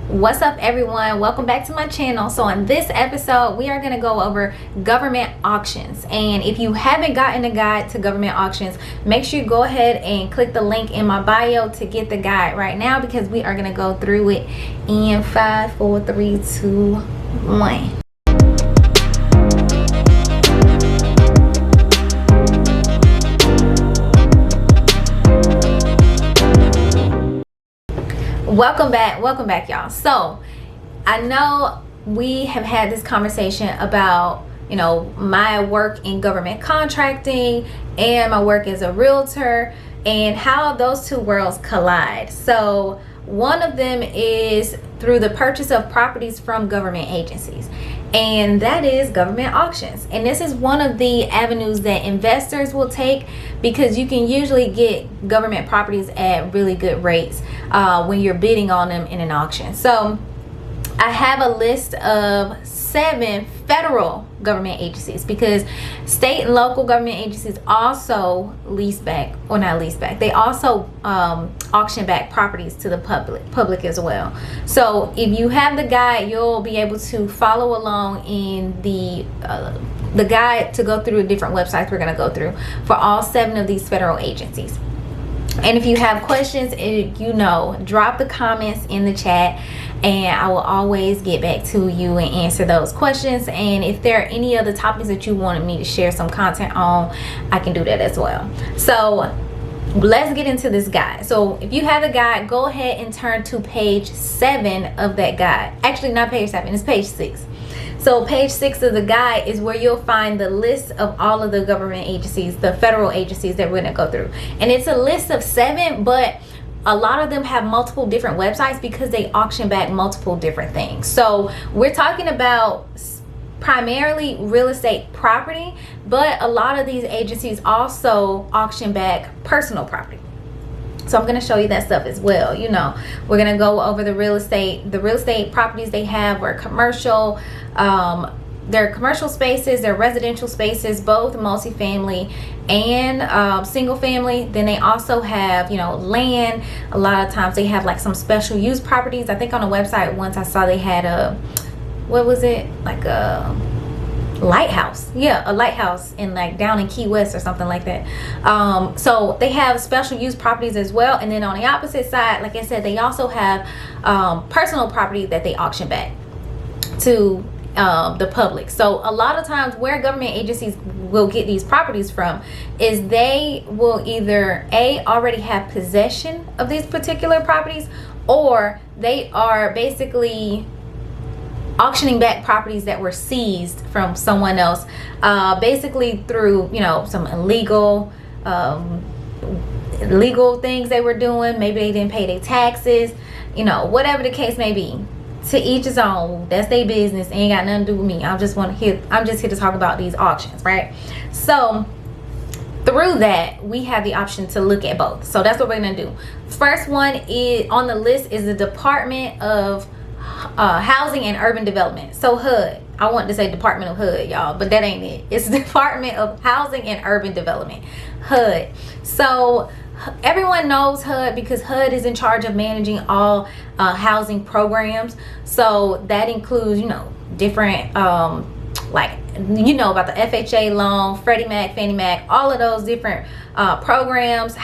What's up, everyone? Welcome back to my channel. So in this episode we are going to go over government auctions, and if you haven't gotten a guide to government auctions, make sure you go ahead and click the link in my bio to get the guide right now, because we are going to go through it in 5, 4, 3, 2, 1. Welcome back y'all. So I know we have had this conversation about, my work in government contracting and my work as a realtor and how those two worlds collide. So one of them is through the purchase of properties from government agencies, and that is government auctions. And this is one of the avenues that investors will take, because you can usually get government properties at really good rates when you're bidding on them in an auction. So I have a list of 7 federal government agencies, because state and local government agencies also they also auction back properties to the public as well. So if you have the guide, you'll be able to follow along in the guide to go through the different websites we're going to go through for all 7 of these federal agencies. And if you have questions, drop the comments in the chat, and I will always get back to you and answer those questions. And if there are any other topics that you wanted me to share some content on, I can do that as well. So let's get into this guide. So if you have the guide, go ahead and turn to page 7 of that guide. Actually, not page 7, it's page 6. So page 6 of the guide is where you'll find the list of all of the government agencies, the federal agencies that we're going to go through. And it's a list of 7, but a lot of them have multiple different websites because they auction back multiple different things. So we're talking about primarily real estate property, but a lot of these agencies also auction back personal property. So I'm going to show you that stuff as well. We're going to go over the real estate properties they have, or commercial, their commercial spaces, their residential spaces, both multifamily and single family. Then they also have, land. A lot of times they have like some special use properties. I think on a website once I saw they had a lighthouse. A lighthouse in down in Key West or something like that. So they have special use properties as well. And then on the opposite side, like I said, they also have personal property that they auction back to the public. So a lot of times where government agencies will get these properties from is they will either already have possession of these particular properties, or they are basically auctioning back properties that were seized from someone else, basically through some illegal things they were doing. Maybe they didn't pay their taxes, whatever the case may be. To each his own. That's their business. Ain't got nothing to do with me. I'm just here to talk about these auctions, right? So through that, we have the option to look at both. So that's what we're gonna do. First one is on the list is the Department of Housing and Urban Development. So HUD. I want to say Department of HUD, y'all, but that ain't it. It's Department of Housing and Urban Development, HUD. So everyone knows HUD because HUD is in charge of managing all housing programs. So that includes, different about the FHA loan, Freddie Mac, Fannie Mac, all of those different programs,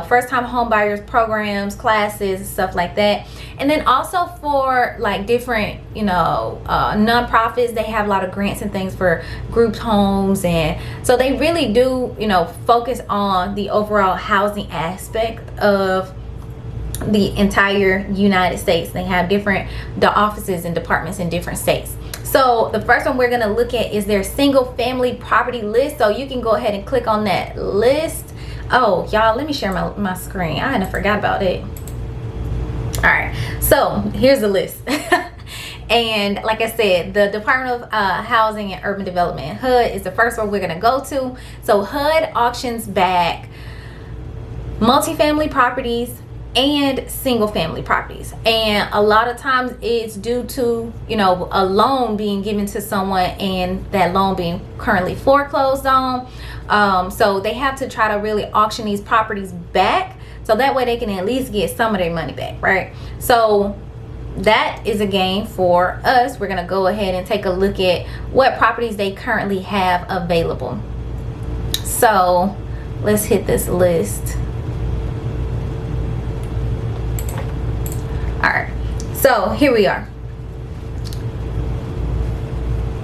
first time home buyers programs, classes, stuff like that. And then also for different nonprofits, they have a lot of grants and things for group homes, and so they really do focus on the overall housing aspect of the entire United States. They have the offices and departments in different states. So the first one we're going to look at is their single family property list. So you can go ahead and click on that list. Oh, y'all, let me share my screen. I hadn't forgot about it. All right, so here's the list. And like I said, the Department of Housing and Urban Development, HUD, is the first one we're going to go to. So HUD auctions back multifamily properties and single family properties, and a lot of times it's due to a loan being given to someone and that loan being currently foreclosed on. So they have to try to really auction these properties back, so that way they can at least get some of their money back, right? So that is a gain for us. We're gonna go ahead and take a look at what properties they currently have available. So let's hit this list. All right, so here we are.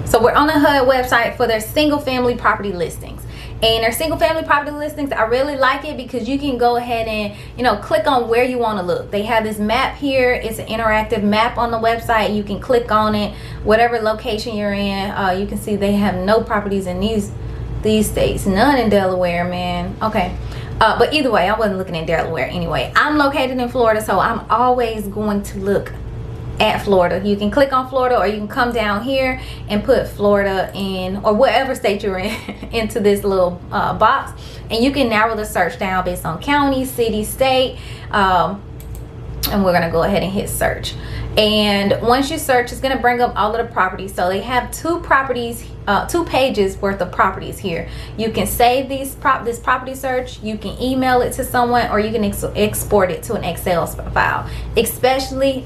So we're on the HUD website for their single family property listings. And their single family property listings, I really like it because you can go ahead and, you know, click on where you want to look. They have this map here. It's an interactive map on the website. You can click on it, whatever location you're in. You can see they have no properties in these states, none in Delaware, man. Okay. But either way, I wasn't looking in Delaware anyway. I'm located in Florida, so I'm always going to look at Florida. You can click on Florida, or you can come down here and put Florida in, or whatever state you're in, into this little box, and you can narrow the search down based on county, city, state, and we're gonna go ahead and hit search. And once you search, it's gonna bring up all of the properties. So they have two pages worth of properties here. You can save this property search, you can email it to someone, or you can export it to an Excel file, especially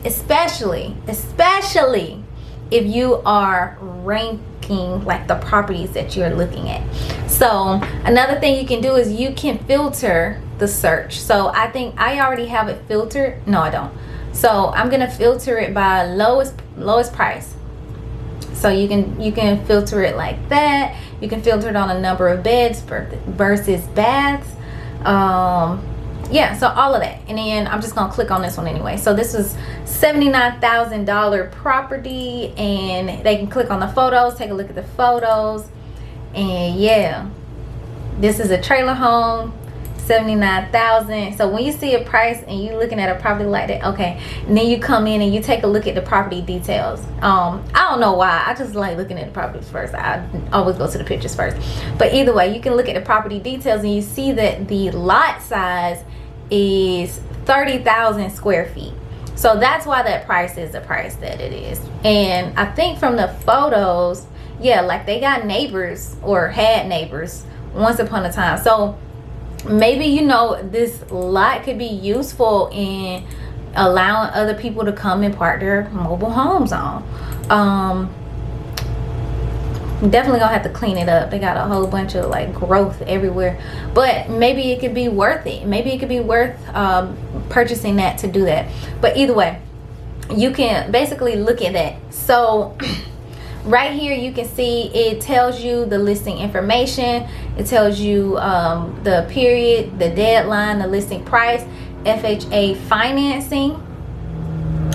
if you are ranking like the properties that you're looking at. So another thing you can do is you can filter the search. So I think I already have it filtered. No, I don't. So I'm gonna filter it by lowest price. So you can filter it like that. You can filter it on a number of beds versus baths. Yeah, so all of that. And then I'm just gonna click on this one anyway. So this is $79,000 property, and they can click on the photos, take a look at the photos, and yeah, this is a trailer home. 79,000. So when you see a price and you looking at a property like that, okay, and then you come in and you take a look at the property details. I don't know why, I just like looking at the properties first. I always go to the pictures first, but either way, you can look at the property details and you see that the lot size is 30,000 square feet. So that's why that price is the price that it is. And I think from the photos, yeah, like they got neighbors, or had neighbors once upon a time. So maybe, you know, this lot could be useful in allowing other people to come and park their mobile homes on. Definitely gonna have to clean it up. They got a whole bunch of like growth everywhere, but maybe it could be worth it. Maybe it could be worth purchasing that to do that. But either way, you can basically look at that. So right here you can see it tells you the listing information. It tells you the period, the deadline, the listing price, FHA financing,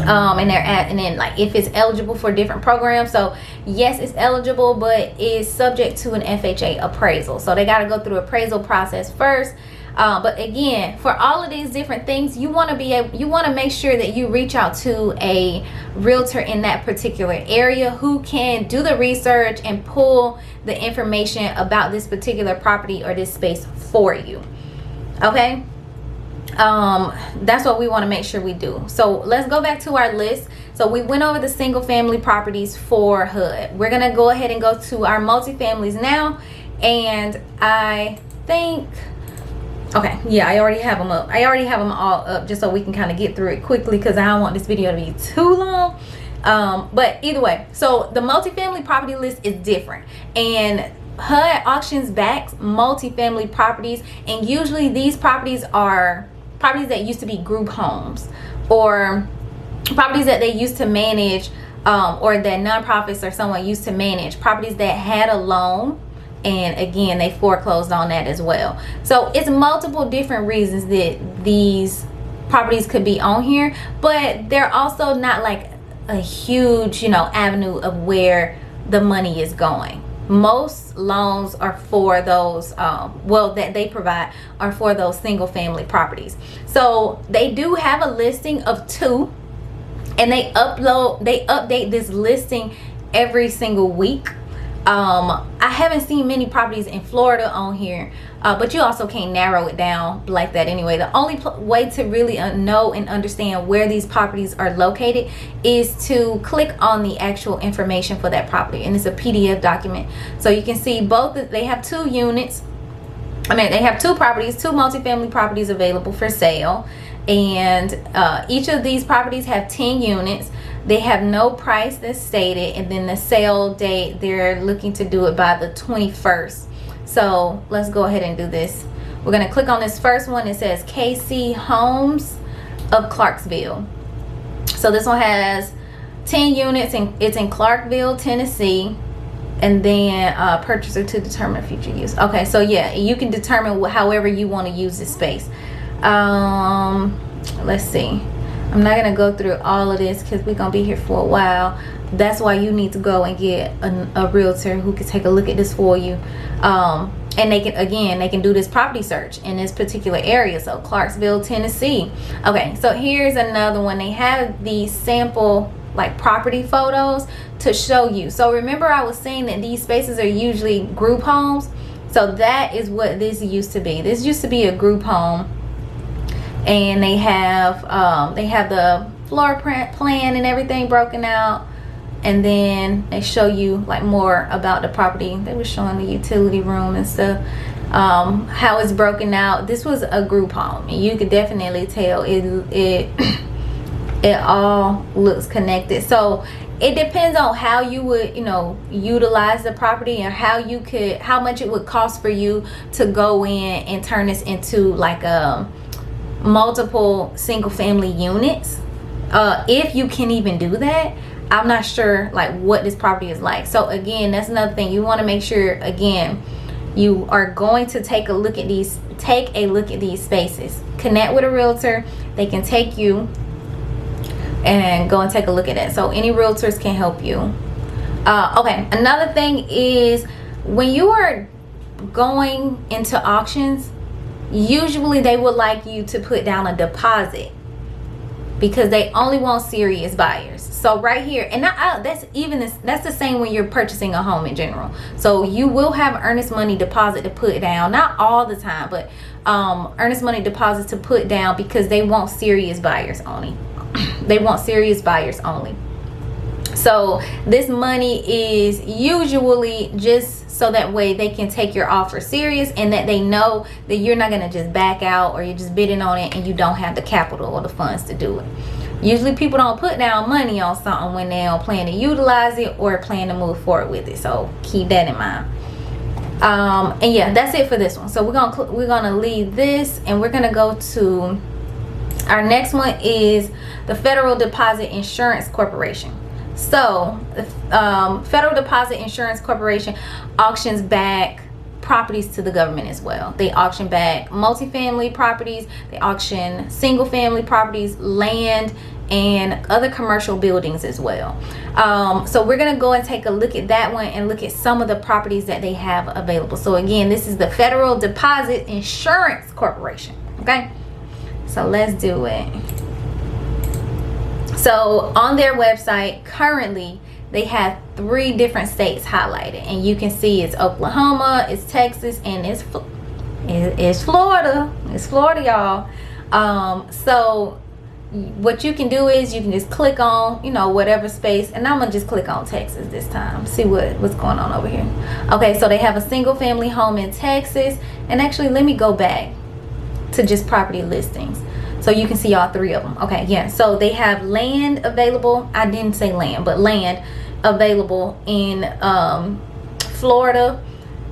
and then like if it's eligible for different programs. So yes, it's eligible, but it's subject to an FHA appraisal. So they got to go through appraisal process first. But again, for all of these different things, you want to make sure that you reach out to a realtor in that particular area who can do the research and pull the information about this particular property or this space for you. Okay, that's what we want to make sure we do. So let's go back to our list. So we went over the single family properties for HUD. We're gonna go ahead and go to our multifamilies now, and I think, okay, yeah, I already have them up. I already have them all up just so we can kind of get through it quickly because I don't want this video to be too long. But either way, so the multifamily property list is different, and HUD auctions back multifamily properties, and usually these properties are properties that used to be group homes, or properties that they used to manage, or that nonprofits or someone used to manage, properties that had a loan, and again they foreclosed on that as well. So it's multiple different reasons that these properties could be on here, but they're also not like a huge, you know, avenue of where the money is going. Most loans are for those well, that they provide are for those single family properties. So they do have a listing of 2, and they update this listing every single week. I haven't seen many properties in Florida on here, but you also can't narrow it down like that anyway. The only way to really know and understand where these properties are located is to click on the actual information for that property, and it's a PDF document. So you can see both, they have 2 units. I mean, they have 2 properties, 2 multifamily properties available for sale, and each of these properties have 10 units. They have no price that's stated, and then the sale date, they're looking to do it by the 21st. So let's go ahead and do this. We're going to click on this first one. It says KC Homes of Clarksville. So this one has 10 units, and it's in Clarksville, Tennessee. And then purchaser to determine future use. Okay, so yeah, you can determine however you want to use this space. Let's see. I'm not gonna go through all of this because we're gonna be here for a while. That's why you need to go and get a realtor who can take a look at this for you. And they can do this property search in this particular area. So Clarksville, Tennessee. Okay, so here's another one. They have these sample like property photos to show you. So remember I was saying that these spaces are usually group homes. So that is what this used to be. This used to be a group home, and they have the floor plan and everything broken out, and then they show you like more about the property. They were showing the utility room and stuff, how it's broken out. This was a group home, and you could definitely tell it all looks connected. So it depends on how you would, utilize the property, and how much it would cost for you to go in and turn this into like a multiple single family units. If you can even do that. I'm not sure like what this property is like. So again, that's another thing. You want to make sure, again, you are going to take a look at these spaces. Connect with a realtor. They can take you and go and take a look at it. So any realtors can help you. Okay, another thing is when you are going into auctions, usually they would like you to put down a deposit because they only want serious buyers. So right here, and that's the same when you're purchasing a home in general. So you will have earnest money deposit to put down, not all the time, but earnest money deposits to put down because they want serious buyers only. They want serious buyers only. So this money is usually just so that way they can take your offer serious, and that they know that you're not going to just back out, or you're just bidding on it and you don't have the capital or the funds to do it. Usually people don't put down money on something when they don't plan to utilize it or plan to move forward with it. So keep that in mind. And yeah, that's it for this one. So we're gonna leave this, and we're gonna go to our next one is the Federal Deposit Insurance Corporation. So Federal Deposit Insurance Corporation auctions back properties to the government as well. They auction back multifamily properties, they auction single family properties, land, and other commercial buildings as well. So we're gonna go and take a look at that one and look at some of the properties that they have available. So again, this is the Federal Deposit Insurance Corporation. Okay, so let's do it. So on their website currently they have 3 different states highlighted, and you can see it's Oklahoma, it's Texas, and it's Florida. It's Florida, y'all. So what you can do is you can just click on whatever space, and I'm gonna just click on Texas this time, see what's going on over here. Okay, so they have a single family home in Texas, and actually let me go back to just property listings so you can see all 3 of them. Okay, yeah, so they have land available. I didn't say land, but land available in Florida.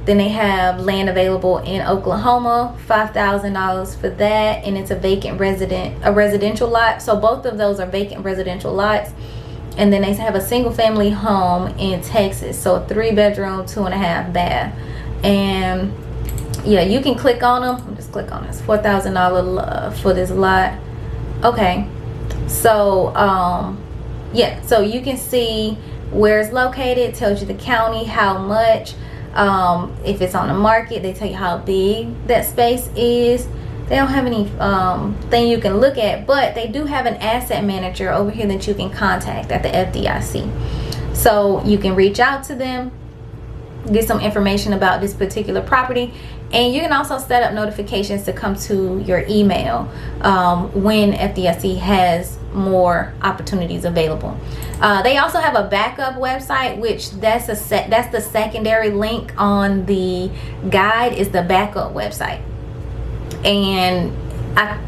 Then they have land available in Oklahoma, $5,000 for that, and it's a residential lot. So both of those are vacant residential lots. And then they have a single family home in Texas, so a 3-bedroom, 2.5 bath. And yeah, you can click on them. I'll just click on this. $4,000 for this lot. Okay, so yeah, so you can see where it's located. It tells you the county, how much. If it's on the market, they tell you how big that space is. They don't have any thing you can look at, but they do have an asset manager over here that you can contact at the FDIC. So you can reach out to them, get some information about this particular property, and you can also set up notifications to come to your email when FDIC has more opportunities available. They also have a backup website, which that's the secondary link on the guide, is the backup website. And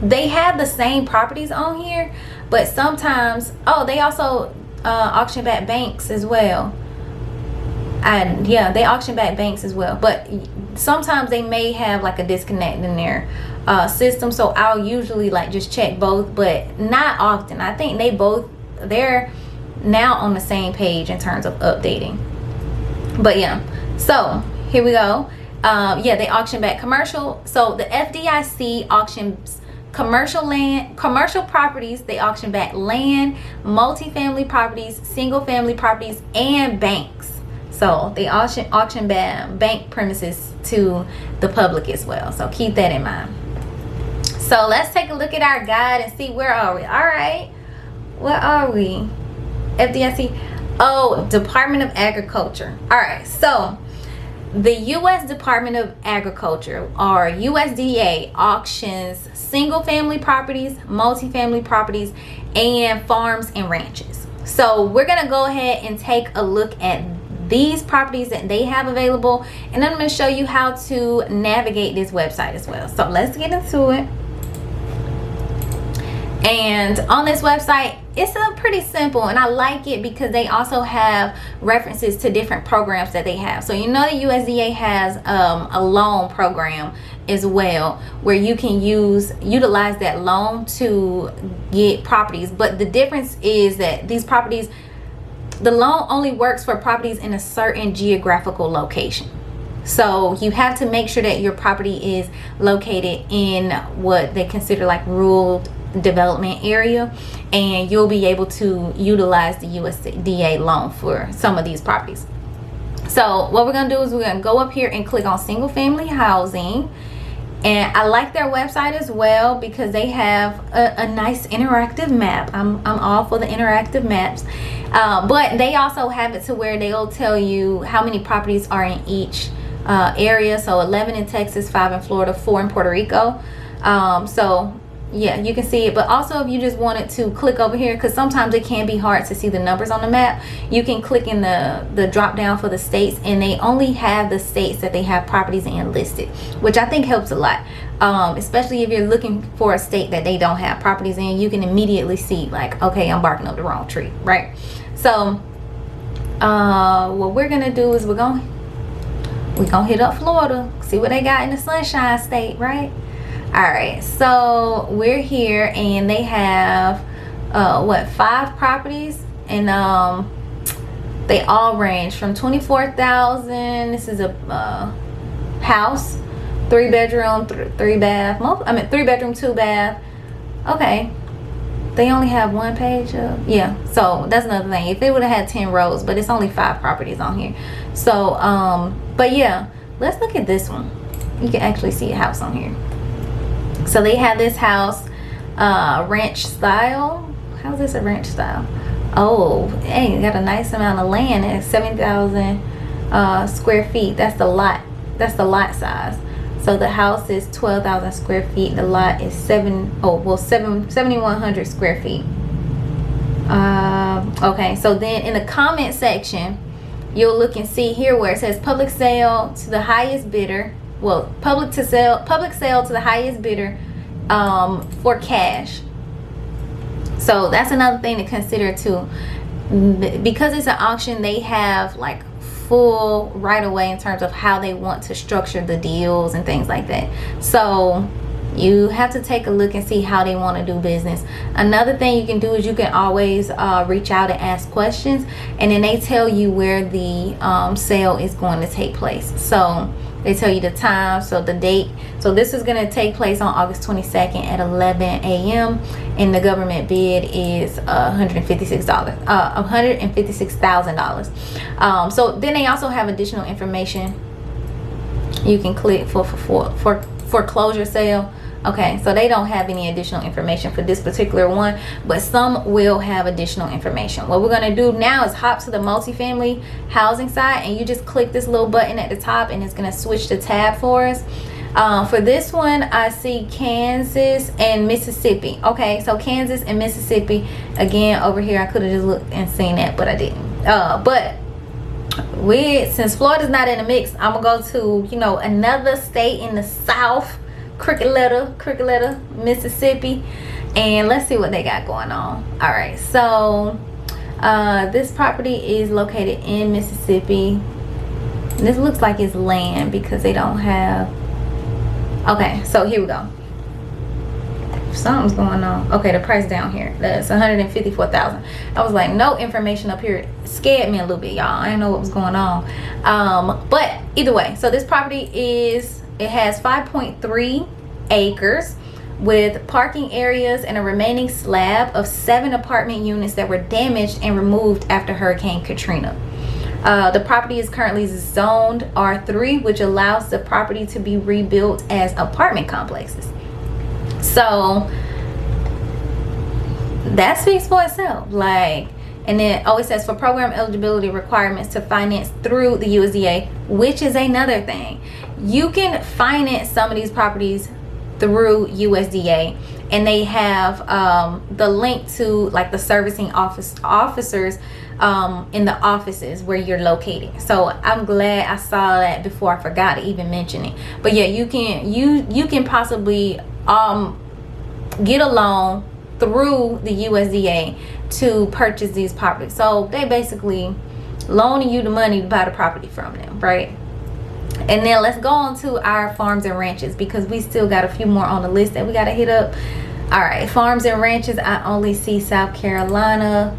they have the same properties on here, but sometimes they also auction back banks as well. And yeah, they auction back banks as well, but sometimes they may have like a disconnect in their system, so I'll usually like just check both, but not often. I think they're now on the same page in terms of updating. But yeah, so here we go. Yeah, they auction back commercial. So the FDIC auctions commercial properties. They auction back land, multi-family properties, single family properties, and banks. So they auction back bank premises to the public as well. So keep that in mind. So let's take a look at our guide and see, where are we? All right, where are we? FDIC. Oh, Department of Agriculture. All right, so the U.S. Department of Agriculture, or USDA, auctions single family properties, multi-family properties, and farms and ranches. So we're gonna go ahead and take a look at these properties that they have available, and I'm going to show you how to navigate this website as well. So let's get into it. And on this website, it's pretty simple, and I like it because they also have references to different programs that they have. So you know the USDA has a loan program as well, where you can utilize that loan to get properties. But the difference is that these properties, the loan only works for properties in a certain geographical location. So you have to make sure that your property is located in what they consider like rural development area, and you'll be able to utilize the USDA loan for some of these properties. So what we're going to do is we're going to go up here and click on single family housing. And I like their website as well because they have a nice interactive map. I'm all for the interactive maps. But they also have it to where they'll tell you how many properties are in each area. So 11 in Texas, 5 in Florida, 4 in Puerto Rico. So yeah, you can see it. But also, if you just wanted to click over here, because sometimes it can be hard to see the numbers on the map, you can click in the drop down for the states, and they only have the states that they have properties in listed, which I think helps a lot. Especially if you're looking for a state that they don't have properties in, you can immediately see like, okay, I'm barking up the wrong tree, right? So what we're gonna do is we're gonna hit up Florida, see what they got in the Sunshine State, right? All right, so we're here, and they have 5 properties, and they all range from 24,000. This is a house, 3 bedroom, 3 bath. 3 bedroom, 2 bath. Okay, they only have 1 page of, yeah. So that's another thing. If they would have had 10 rows, but it's only 5 properties on here. So but yeah, let's look at this one. You can actually see a house on here. So they have this house, ranch style. How's this a ranch style? Oh, hey, got a nice amount of land at 7,000 square feet. That's the lot. That's the lot size. So the house is 12,000 square feet. The lot is 7,100 square feet. Okay, so then in the comment section, you'll look and see here where it says public sale to the highest bidder. Well, public sale to the highest bidder for cash. So that's another thing to consider too. Because it's an auction, they have like full right away in terms of how they want to structure the deals and things like that. So you have to take a look and see how they want to do business. Another thing you can do is you can always reach out and ask questions, and then they tell you where the sale is going to take place. So they tell you the time, so the date. So this is going to take place on August 22nd at 11 a.m. and the government bid is $156,000. So then they also have additional information. You can click for foreclosure sale. Okay, so they don't have any additional information for this particular one, but some will have additional information. What we're going to do now is hop to the multifamily housing side, and you just click this little button at the top, and it's going to switch the tab for us. For this one, I see Kansas and Mississippi. Okay, so Kansas and Mississippi. Again, over here, I could have just looked and seen that, but I didn't. But since Florida's not in the mix, I'm gonna go to another state in the South. Crooked letter, Mississippi, and let's see what they got going on. All right, so This property is located in Mississippi. This looks like it's land because they don't have. Okay, so here we go. Something's going on. Okay, the price down here, that's $154,000. I was like, no information up here. It scared me a little bit, y'all. I didn't know what was going on. But either way, so this property has 5.3 acres with parking areas and a remaining slab of 7 apartment units that were damaged and removed after Hurricane Katrina. The property is currently zoned R3, which allows the property to be rebuilt as apartment complexes. So that speaks for itself. Like, and then it says for program eligibility requirements to finance through the USDA, which is another thing. You can finance some of these properties through USDA, and they have the link to like the servicing officers in the offices where you're located. So I'm glad I saw that before I forgot to even mention it. But yeah, you can possibly get a loan through the USDA to purchase these properties. So they basically loaning you the money to buy the property from them, right? And then let's go on to our farms and ranches, because we still got a few more on the list that we got to hit up. All right, farms and ranches, I only see South Carolina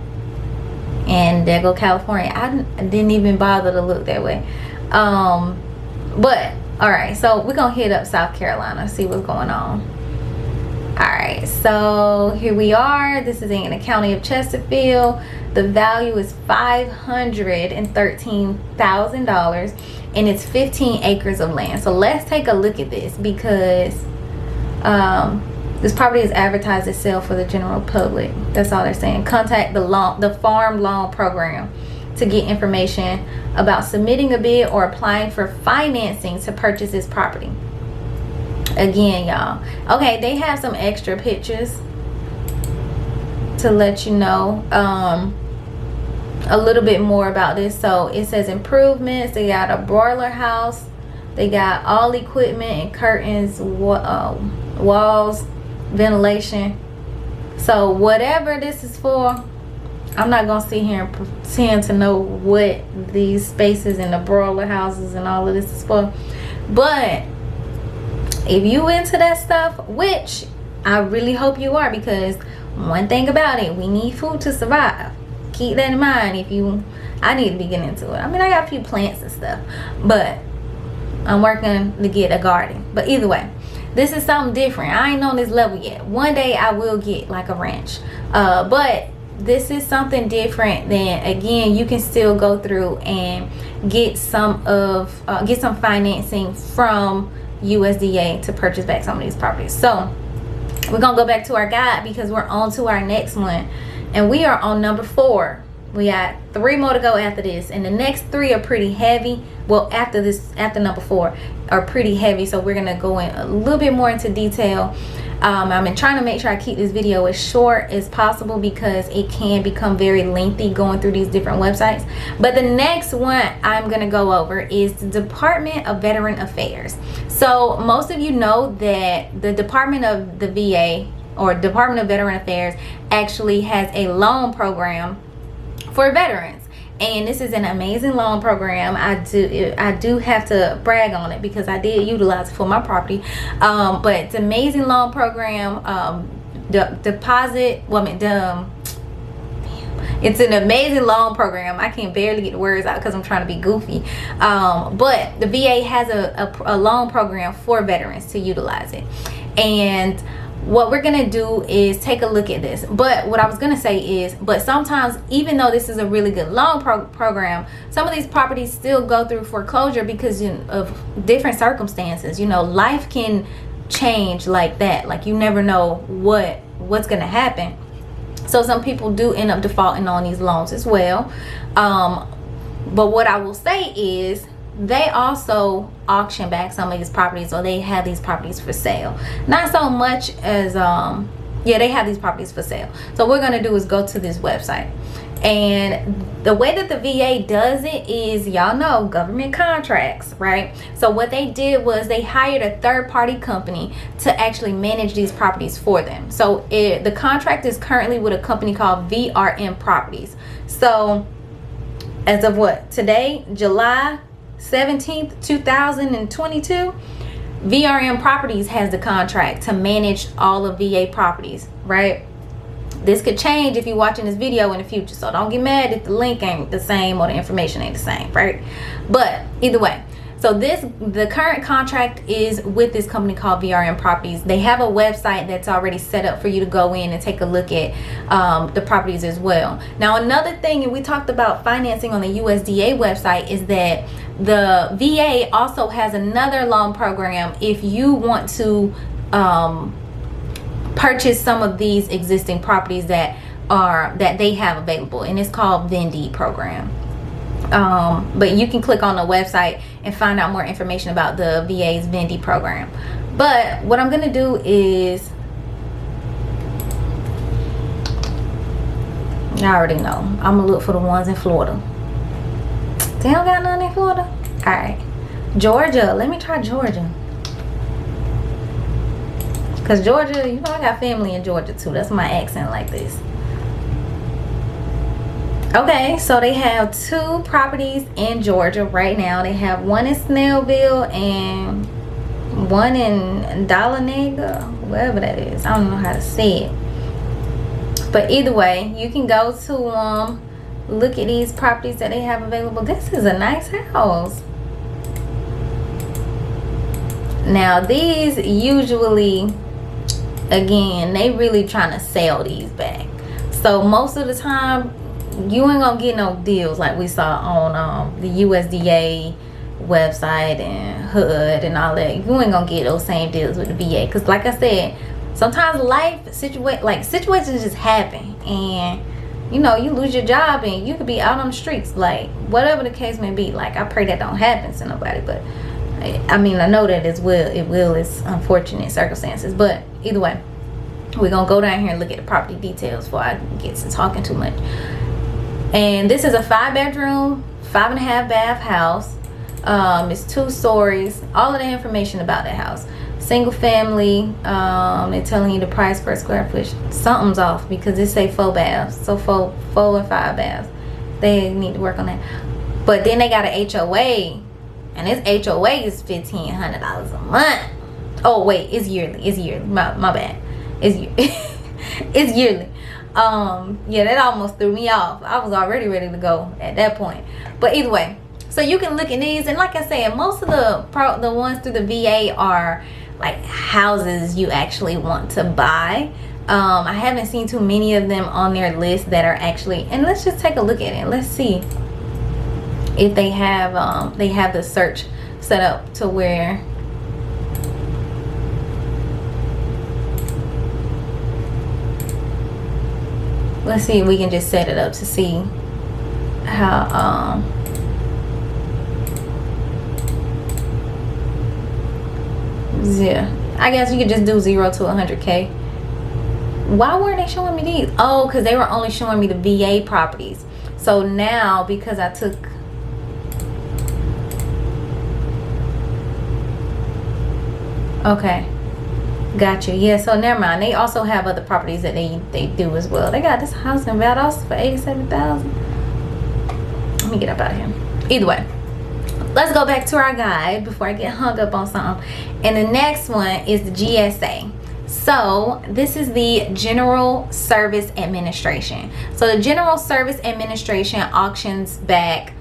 and there go California. I didn't even bother to look that way. But all right, so we're gonna hit up South Carolina, see what's going on. All right, so here we are. This is in the county of Chesterfield. The value is $513,000, and it's 15 acres of land. So let's take a look at this, because this property is advertised as sale for the general public. That's all they're saying. Contact the farm loan program to get information about submitting a bid or applying for financing to purchase this property. Again, y'all, okay, they have some extra pictures to let you know a little bit more about this. So it says improvements. They got a broiler house, they got all equipment and curtains, walls, ventilation. So whatever this is for, I'm not gonna sit here and pretend to know what these spaces and the broiler houses and all of this is for. But if you into that stuff, which I really hope you are, because one thing about it, we need food to survive. Keep that in mind. I need to be getting into it. I mean, I got a few plants and stuff, but I'm working to get a garden. But either way, this is something different. I ain't on this level yet. One day I will get like a ranch, but this is something different. Then again, you can still go through and get some financing from USDA to purchase back some of these properties. So we're gonna go back to our guide, because we're on to our next one, and we are on number 4. We got 3 more to go after this, and the next 3 are pretty heavy. Well, after number 4 are pretty heavy, so we're gonna go in a little bit more into detail. I've been trying to make sure I keep this video as short as possible, because it can become very lengthy going through these different websites. But the next one I'm going to go over is the Department of Veteran Affairs. So most of you know that the Department of the VA, or Department of Veteran Affairs, actually has a loan program for veterans. And this is an amazing loan program. I do have to brag on it, because I did utilize it for my property. But it's an amazing loan program. It's an amazing loan program. I can barely get the words out because I'm trying to be goofy. But the VA has a loan program for veterans to utilize it. And what we're gonna do is take a look at this. But what I was gonna say is, but sometimes, even though this is a really good loan program, some of these properties still go through foreclosure because of different circumstances. You know, life can change like that. Like, you never know what's gonna happen. So some people do end up defaulting on these loans as well. But what I will say is, they also auction back some of these properties, or they have these properties for sale. Not so much as they have these properties for sale. So what we're going to do is go to this website, And the way that the VA does it is, y'all know, government contracts, right? So what they did was they hired a third-party company to actually manage these properties for them. So the contract is currently with a company called VRM Properties. So as of what? Today, July 17th, 2022, VRM Properties has the contract to manage all of VA properties, right? This could change if you're watching this video in the future, so don't get mad if the link ain't the same or the information ain't the same, right? But either way, so the current contract is with this company called VRM Properties. They have a website that's already set up for you to go in and take a look at the properties as well. Now, another thing, and we talked about financing on the USDA website, is that the VA also has another loan program if you want to purchase some of these existing properties that they have available, and it's called Vendy program. But you can click on the website and find out more information about the VA's Vendy program. But what I'm gonna do is, I already know, I'm gonna look for the ones in Florida. They don't got none in Florida? All right, Georgia. Let me try Georgia. Because Georgia, you know, I got family in Georgia too. That's my accent like this. Okay, so they have 2 properties in Georgia right now. They have one in Snellville and one in Dahlonega, wherever that is. I don't know how to say it. But either way, you can go to look at these properties that they have available. This is a nice house. Now, these usually, again, they really trying to sell these back. So most of the time, you ain't gonna get no deals like we saw on the USDA website and HUD and all that. You ain't gonna get those same deals with the VA, because like I said, sometimes situations just happen, and you know, you lose your job and you could be out on the streets, like whatever the case may be. Like, I pray that don't happen to nobody, but I mean, I know that it will. It's unfortunate circumstances, but either way, we're gonna go down here and look at the property details before I get to talking too much. And this is a 5-bedroom, 5.5 bath house. It's 2 stories. All of the information about that house. Single family. They're telling you the price per square foot. Something's off because it say 4 baths. So 4 and 5 baths. They need to work on that. But then they got an HOA, and this HOA is $1,500 a month. Oh wait, it's yearly. It's yearly. My bad. It's yearly. Yeah, that almost threw me off. I was already ready to go at that point. But either way, so you can look at these, and like I said, most of the ones through the VA are like houses you actually want to buy. I haven't seen too many of them on their list that are actually, and let's just take a look at it. Let's see if they have the search set up to where let's see if we can just set it up to see how yeah, I guess you could just do 0 to 100K. Why weren't they showing me these? Oh, because they were only showing me the VA properties. So now, because I took, okay, gotcha. Yeah, so never mind. They also have other properties that they do as well. They got this house in Valdosta for $87,000. Let me get up out of here. Either way, let's go back to our guide before I get hung up on something. And the next one is the GSA. So this is the General Service Administration. So the General Service Administration auctions back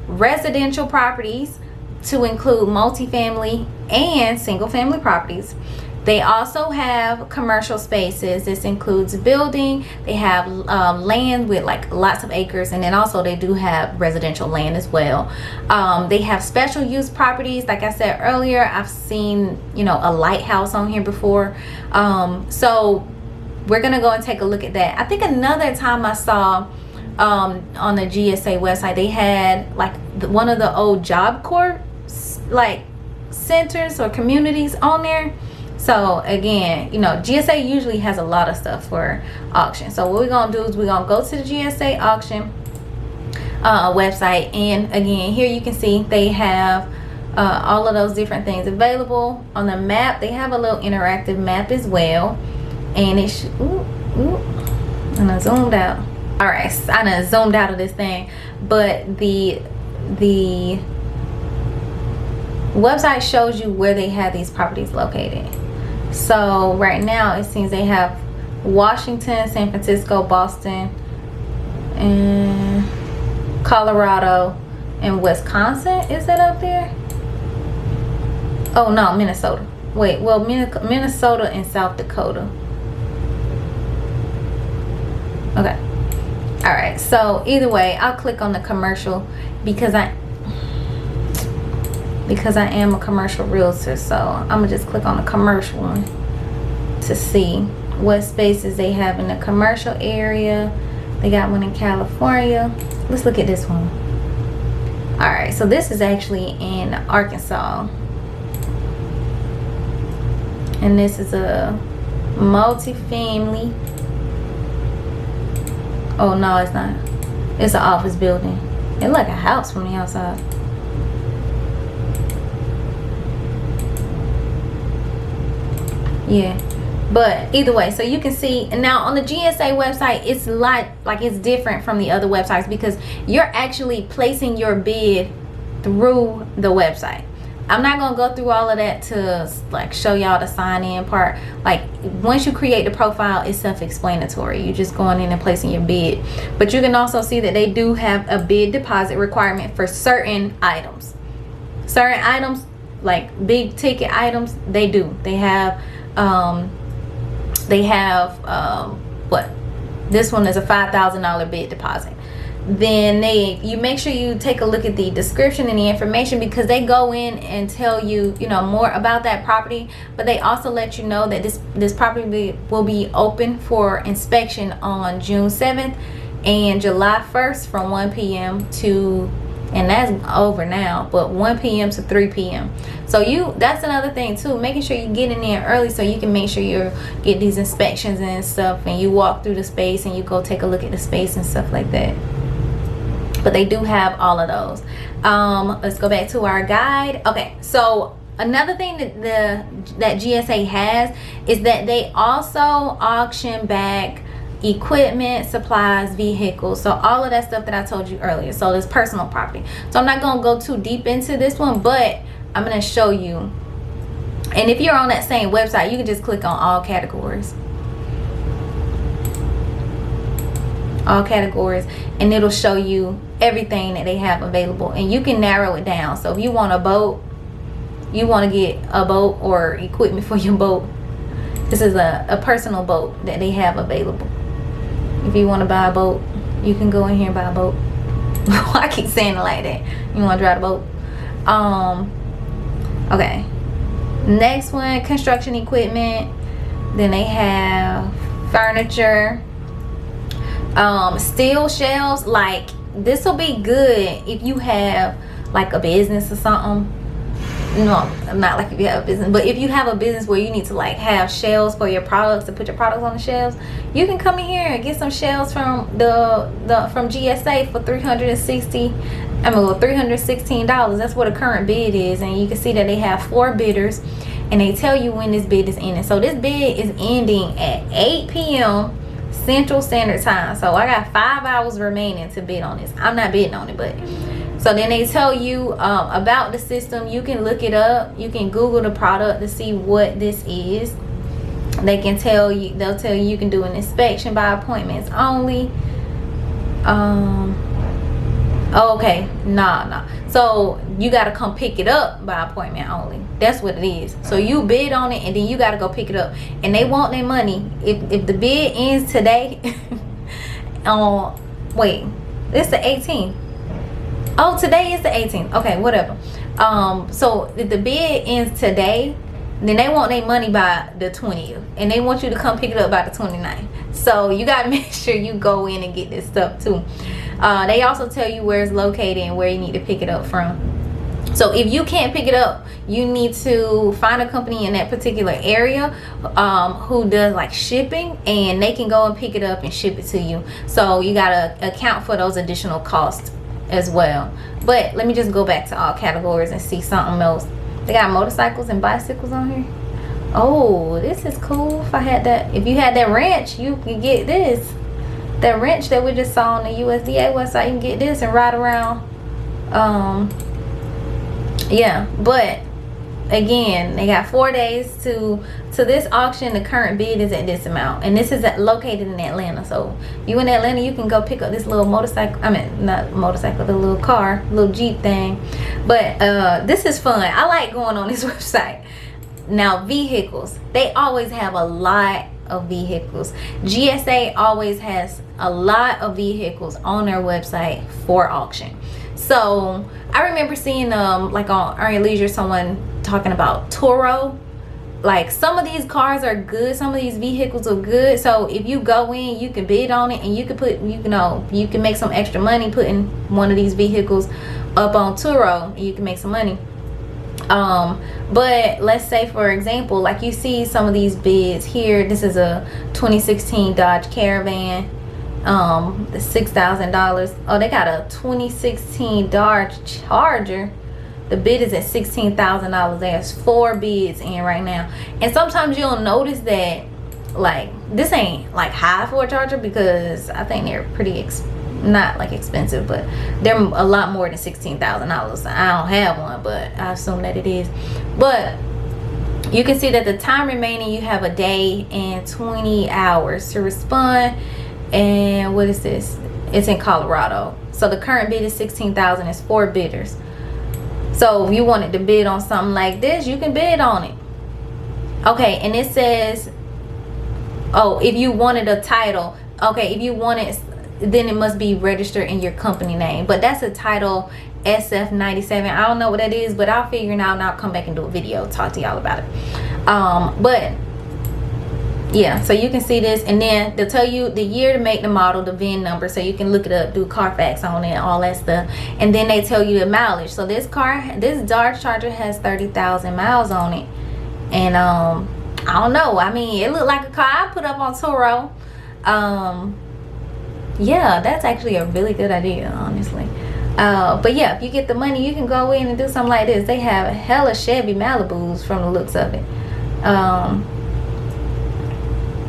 residential properties to include multifamily and single family properties. They also have commercial spaces. This includes building. They have land with like lots of acres, and then also they do have residential land as well. They have special use properties. Like I said earlier, I've seen, you know, a lighthouse on here before. So we're gonna go and take a look at that. I think another time I saw on the GSA website, they had like one of the old Job Corps like centers or communities on there. So again, you know, GSA usually has a lot of stuff for auction. So what we're gonna do is we're gonna go to the GSA auction website, and again, here you can see they have all of those different things available. On the map, they have a little interactive map as well, and it's and I zoomed out. All right, I done zoomed out of this thing, but the website shows you where they have these properties located. So right now it seems they have Washington, San Francisco, Boston, and Colorado, and Wisconsin. Is that up there? Oh no, Minnesota. Wait, well, Minnesota and South Dakota. Okay. All right, so either way, I'll click on the commercial because I am a commercial realtor. So I'm gonna just click on the commercial one to see what spaces they have in the commercial area. They got one in California. Let's look at this one. All right, so this is actually in Arkansas, and this is a multi-family. Oh no, it's not. It's an office building. It's like a house from the outside. Yeah, but either way, so you can see now on the GSA website, it's like it's different from the other websites because you're actually placing your bid through the website. I'm not gonna go through all of that to like show y'all the sign in part. Like once you create the profile, it's self-explanatory. You're just going in and placing your bid. But you can also see that they do have a bid deposit requirement for certain items. Certain items, like big ticket items, they do. They have what? This one is a $5,000 bid deposit. Then you make sure you take a look at the description and the information, because they go in and tell you, you know, more about that property, but they also let you know that this property will be open for inspection on June 7th and July 1st from 1 p.m. to, and that's over now, but 1 p.m. to 3 p.m. So that's another thing too, making sure you get in there early so you can make sure you get these inspections and stuff, and you walk through the space and you go take a look at the space and stuff like that. But they do have all of those. Let's go back to our guide. Okay, so another thing that GSA has is that they also auction back equipment, supplies, vehicles, so all of that stuff that I told you earlier. So there's personal property. So I'm not gonna go too deep into this one, but I'm gonna show you. And if you're on that same website, you can just click on all categories. All categories, and it'll show you everything that they have available, and you can narrow it down. So if you want a boat, you want to get a boat or equipment for your boat, this is a personal boat that they have available. If you want to buy a boat, you can go in here and buy a boat. I keep saying it like that. You want to drive a boat. Okay, next one, construction equipment. Then they have furniture, steel shelves. Like this will be good if you have like a business or something. No, not like if you have a business, but if you have a business where you need to like have shelves for your products, to put your products on the shelves, you can come in here and get some shelves from from GSA for $316. That's what a current bid is, and you can see that they have 4 bidders, and they tell you when this bid is ending. So this bid is ending at 8 p.m. Central Standard Time. So I got 5 hours remaining to bid on this. I'm not bidding on it, but so then they tell you about the system. You can look it up. You can Google the product to see what this is. They can tell you, they'll tell you can do an inspection by appointments only. Okay, nah. So you got to come pick it up by appointment only. That's what it is. So you bid on it and then you got to go pick it up, and they want their money. If the bid ends today, wait, it's the 18th. Oh, today is the 18th. Okay, whatever. So if the bid ends today, then they want their money by the 20th, and they want you to come pick it up by the 29th. So you got to make sure you go in and get this stuff too. They also tell you where it's located and where you need to pick it up from. So if you can't pick it up, you need to find a company in that particular area who does like shipping, and they can go and pick it up and ship it to you. So you gotta account for those additional costs as well. But let me just go back to all categories and see something else. They got motorcycles and bicycles on here. Oh, this is cool. If you had that wrench, you can get this. That wrench that we just saw on the USDA website, you can get this and ride around. Yeah, but again, they got 4 days to this auction. The current bid is at this amount, and this is located in Atlanta. So you in Atlanta, you can go pick up this little motorcycle. I mean, not motorcycle, the little car, little Jeep thing. But this is fun. I like going on this website. Now, vehicles, they always have a lot of vehicles. GSA always has a lot of vehicles on their website for auction. So I remember seeing like on Earn Your Leisure, someone talking about Turo. Like, some of these cars are good, some of these vehicles are good. So if you go in, you can bid on it, and you can put, you can make some extra money putting one of these vehicles up on Turo, and you can make some money. But let's say, for example, like you see some of these bids here. This is a 2016 Dodge Caravan, the $6,000. Oh, they got a 2016 Dodge Charger. The bid is at $16,000. There's 4 bids in right now, and sometimes you'll notice that like this ain't like high for a Charger, because I think they're pretty not like expensive, but they're a lot more than $16,000. I don't have one, but I assume that it is. But you can see that the time remaining, you have a day and 20 hours to respond. And what is this? It's in Colorado. So the current bid is $16,000. It's 4 bidders. So if you wanted to bid on something like this, you can bid on it. Okay, and it says, oh, if you wanted a title, okay, if you wanted, then it must be registered in your company name. But that's a title SF97. I don't know what that is, but I'll figure it out, and I'll come back and do a video, talk to y'all about it. But yeah, so you can see this, and then they'll tell you the year, to make, the model, the VIN number, so you can look it up, do Carfax on it, all that stuff. And then they tell you the mileage. So this Dodge Charger has 30,000 miles on it. And I don't know, I mean, it looked like a car I put up on Turo. Yeah, that's actually a really good idea, honestly. But yeah, if you get the money, you can go in and do something like this. They have hella Chevy Malibus from the looks of it.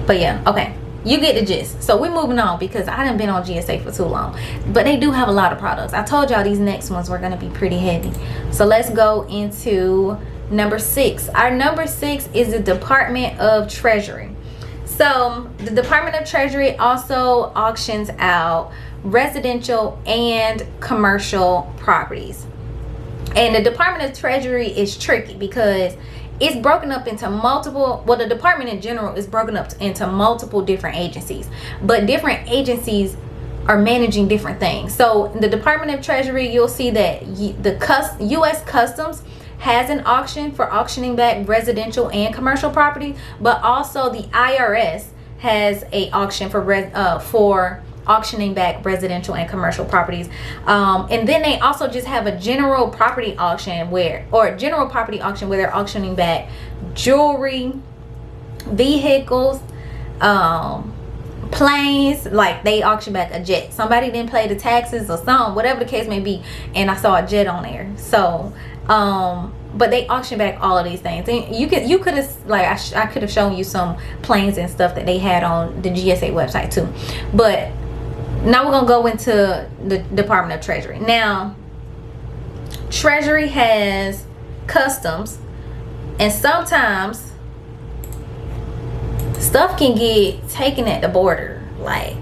But yeah, okay, you get the gist. So we're moving on, because I haven't been on GSA for too long, but they do have a lot of products. I told y'all these next ones were going to be pretty heavy. So let's go into number 6. Our number 6 is the Department of Treasury. So the Department of Treasury also auctions out residential and commercial properties. And the Department of Treasury is tricky, because it's broken up into multiple, well, the department in general is broken up into multiple different agencies, but different agencies are managing different things. So the Department of Treasury, you'll see that the U.S. Customs has an auction for auctioning back residential and commercial property, but also the IRS has a auction for auctioning back residential and commercial properties. And then they also just have a general property auction where they're auctioning back jewelry, vehicles, planes. Like, they auction back a jet. Somebody didn't pay the taxes or something, whatever the case may be, and I saw a jet on there. So but they auction back all of these things. And you could have, like, I could have shown you some planes and stuff that they had on the GSA website too. But now we're gonna go into the Department of Treasury. Now, Treasury has customs, and sometimes stuff can get taken at the border. Like,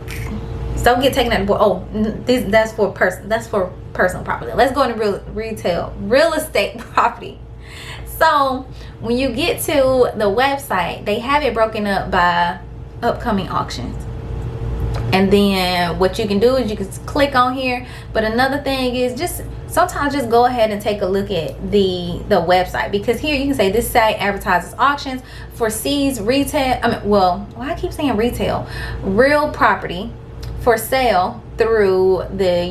stuff get taken at the border. Oh, that's for personal property. Let's go into real estate property. So when you get to the website, they have it broken up by upcoming auctions. And then what you can do is you can click on here. But another thing is, just sometimes just go ahead and take a look at the website, because here you can say this site advertises auctions, foresees retail, I keep saying retail, real property for sale through the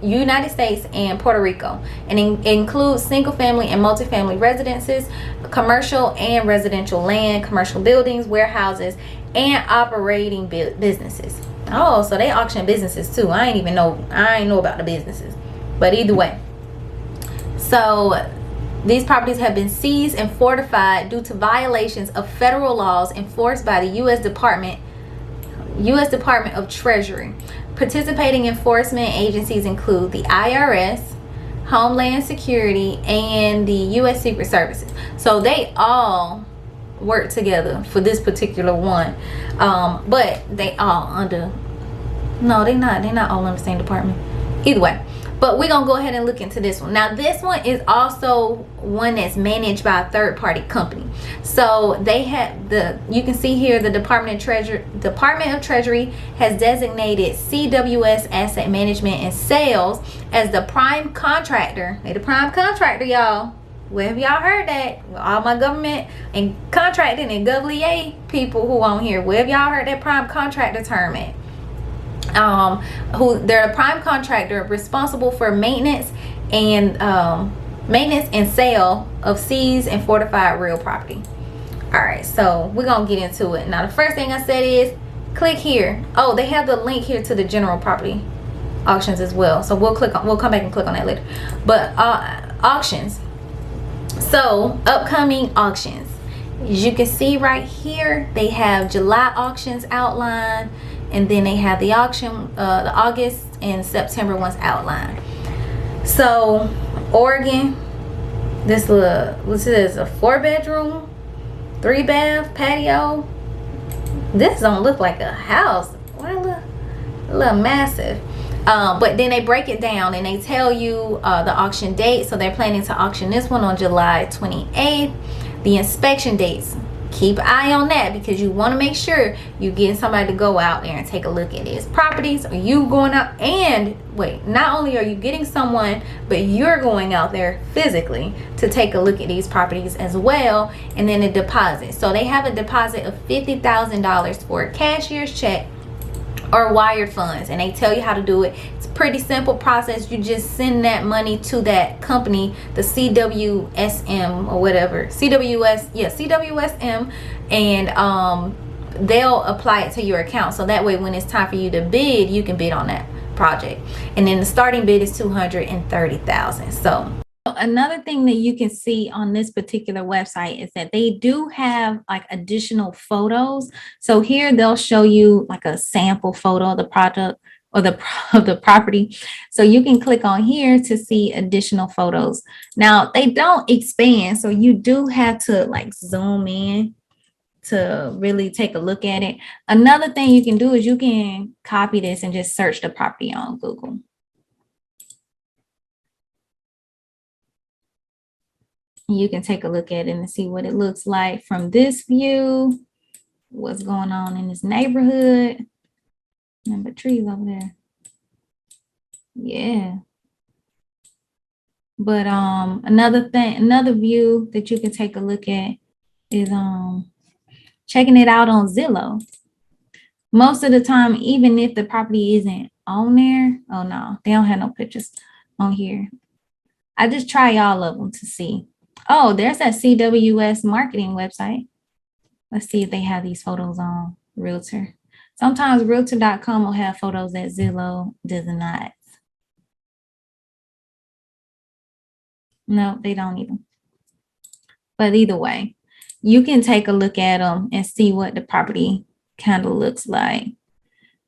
United States and Puerto Rico, and includes single family and multi-family residences, commercial and residential land, commercial buildings, warehouses, and operating businesses. Oh, so they auction businesses too. I ain't know about the businesses, but either way. So these properties have been seized and fortified due to violations of federal laws enforced by the U.S. Department of Treasury. Participating enforcement agencies include the IRS, Homeland Security, and the U.S. Secret Services. So they all work together for this particular one, but they all under. No, they're not all in the same department. Either way. But we're going to go ahead and look into this one. Now, this one is also one that's managed by a third-party company. So they have you can see here the Department of Treasury has designated CWS Asset Management and Sales as the prime contractor. They're the prime contractor, y'all. Where have y'all heard that? All my government and contracting and government people who on here, where have y'all heard that prime contractor term at? They're a prime contractor responsible for maintenance and sale of seized and fortified real property. All right, so we're gonna get into it. Now, the first thing I said is click here. Oh, they have the link here to the general property auctions as well. So we'll come back and click on that later. But auctions. So upcoming auctions. As you can see right here, they have July auctions outlined. And then they have the auction, the August and September ones outlined. So Oregon, this is a 4-bedroom, 3-bath patio. This don't look like a house. Well, a little massive. But then they break it down and they tell you the auction date. So they're planning to auction this one on July 28th. The inspection dates. Keep an eye on that, because you want to make sure you're getting somebody to go out there and take a look at these properties, or you going out and wait, not only are you getting someone, but you're going out there physically to take a look at these properties as well. And then a deposit. So they have a deposit of $50,000 for a cashier's check or wired funds, and they tell you how to do it. It's a pretty simple process. You just send that money to that company, the CWSM or whatever, CWSM, and they'll apply it to your account. So that way, when it's time for you to bid, you can bid on that project. And then the starting bid is $230,000. So another thing that you can see on this particular website is that they do have like additional photos. So here they'll show you like a sample photo of the product or of the property. So you can click on here to see additional photos. Now they don't expand, so you do have to like zoom in to really take a look at it. Another thing you can do is you can copy this and just search the property on Google. You can take a look at it and see what it looks like from this view, what's going on in this neighborhood. Remember trees over there. Yeah. But another view that you can take a look at is checking it out on Zillow. Most of the time, even if the property isn't on there, oh no, they don't have no pictures on here. I just try all of them to see. Oh, there's that CWS marketing website. Let's see if they have these photos on Realtor. Sometimes Realtor.com will have photos that Zillow does not. No, they don't either. But either way, you can take a look at them and see what the property kind of looks like.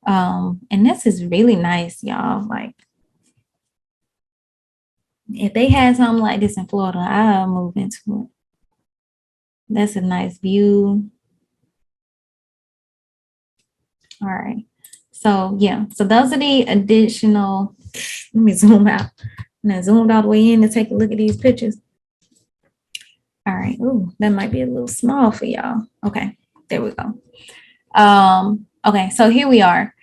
And this is really nice, y'all. Like, if they had something like this in Florida, I'll move into it. That's a nice view. All right. So yeah, so those are the additional. Let me zoom out. And I zoomed all the way in to take a look at these pictures. All right. Oh, that might be a little small for y'all. Okay, there we go. Okay, so here we are.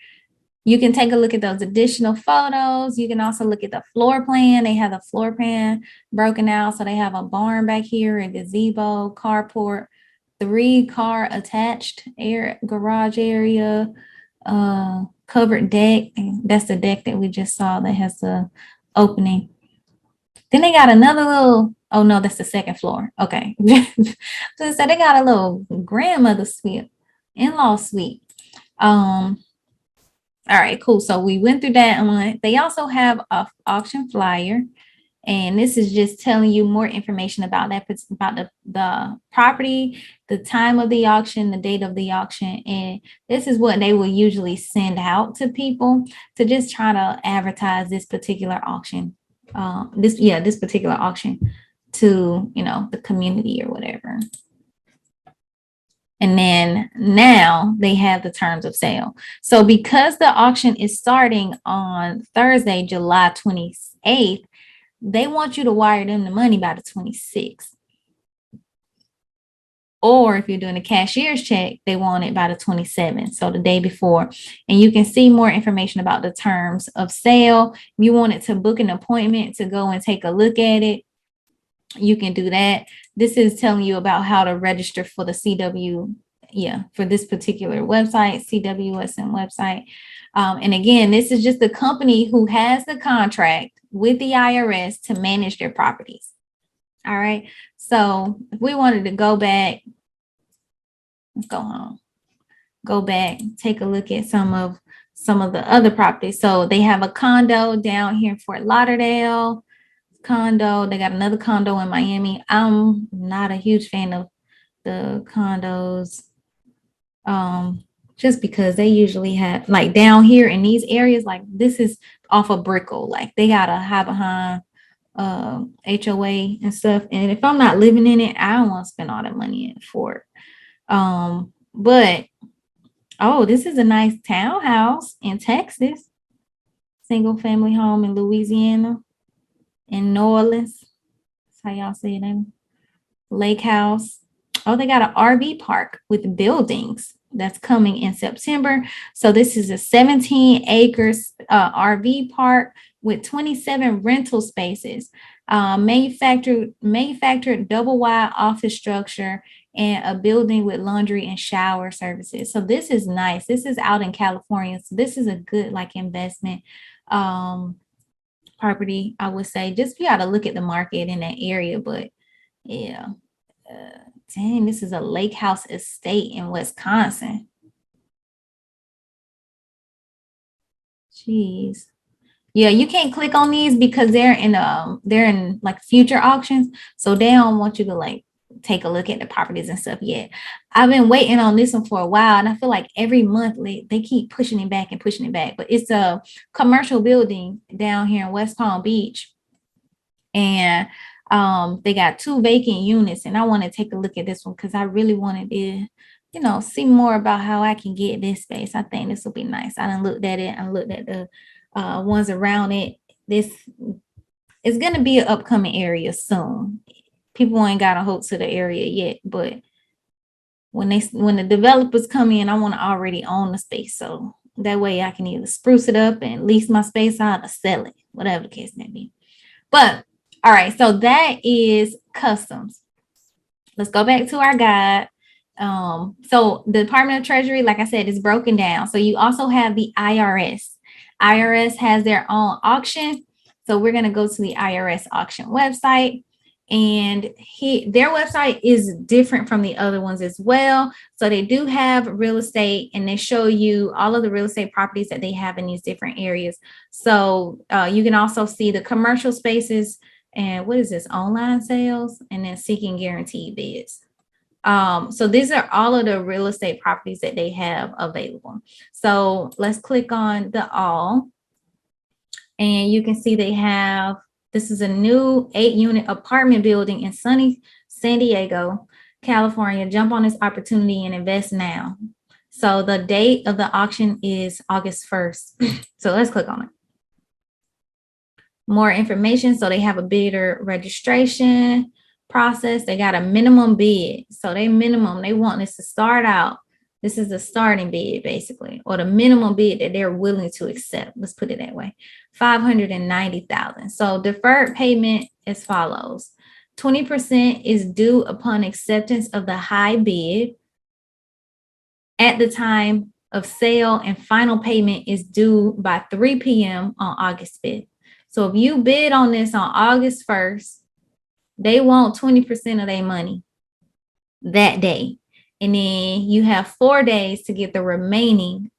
You can take a look at those additional photos. You can also look at the floor plan. They have the floor plan broken out. So they have a barn back here, a gazebo, carport, 3-car attached garage area, covered deck. That's the deck that we just saw that has the opening. Then they got another little, oh no, that's the second floor. Okay. So they got a little grandmother suite, in-law suite. All right, cool. So we went through that one. They also have a auction flyer, and this is just telling you more information about that, about the property, the time of the auction, the date of the auction, and this is what they will usually send out to people to just try to advertise this particular auction. This particular auction to, the community or whatever. And then now they have the terms of sale. So because the auction is starting on Thursday, July 28th, they want you to wire them the money by the 26th. Or if you're doing a cashier's check, they want it by the 27th, so the day before. And you can see more information about the terms of sale. If you wanted to book an appointment to go and take a look at it, you can do that. This is telling you about how to register for the CW, for this particular website, CWSM website. And again, this is just the company who has the contract with the IRS to manage their properties. All right. So if we wanted to go back, let's go home, go back, take a look at some of the other properties. So they have a condo down here in Fort Lauderdale. Condo, they got another condo in Miami. I'm not a huge fan of the condos, just because they usually have, like down here in these areas, like this is off of Brickell, like they got a high behind HOA and stuff. And if I'm not living in it, I don't want to spend all that money for it. But this is a nice townhouse in Texas, single family home in Louisiana. In New Orleans, that's how y'all say it. Lake house. Oh, they got an RV park with buildings that's coming in September. So this is a 17 acres RV park with 27 rental spaces, manufactured double wide office structure, and a building with laundry and shower services. So this is nice. This is out in California. So this is a good investment property, I would say. Just you got to look at the market in that area. But yeah, dang, this is a lake house estate in Wisconsin. Jeez. Yeah, you can't click on these because they're in like future auctions, so they don't want you to take a look at the properties and stuff yet. I've been waiting on this one for a while, and I feel like every month they keep pushing it back. But it's a commercial building down here in West Palm Beach, and they got 2 vacant units, and I want to take a look at this one because I really wanted to see more about how I can get this space. I think this will be nice. I done looked at it. I looked at the ones around it. This is going to be an upcoming area soon. People ain't got a hold to the area yet, but when the developers come in, I want to already own the space, so that way I can either spruce it up and lease my space out or sell it, whatever the case may be. But all right, so that is customs. Let's go back to our guide. So the Department of Treasury, like I said, is broken down. So you also have the IRS. IRS has their own auction. So we're going to go to the IRS auction website, and their website is different from the other ones as well. So they do have real estate, and they show you all of the real estate properties that they have in these different areas. So you can also see the commercial spaces, and what is this, online sales, and then seeking guaranteed bids. So these are all of the real estate properties that they have available. So let's click on the all, and you can see they have, this is a new 8-unit apartment building in sunny San Diego, California. Jump on this opportunity and invest now. So the date of the auction is August 1st. So let's click on it. More information. So they have a bidder registration process. They got a minimum bid. So they want this to start out. This is the starting bid, basically, or the minimum bid that they're willing to accept. Let's put it that way. $590,000. So deferred payment as follows. 20% is due upon acceptance of the high bid at the time of sale and final payment is due by 3 p.m. on August 5th. So if you bid on this on August 1st, they want 20% of their money that day. And then you have 4 days to get the remaining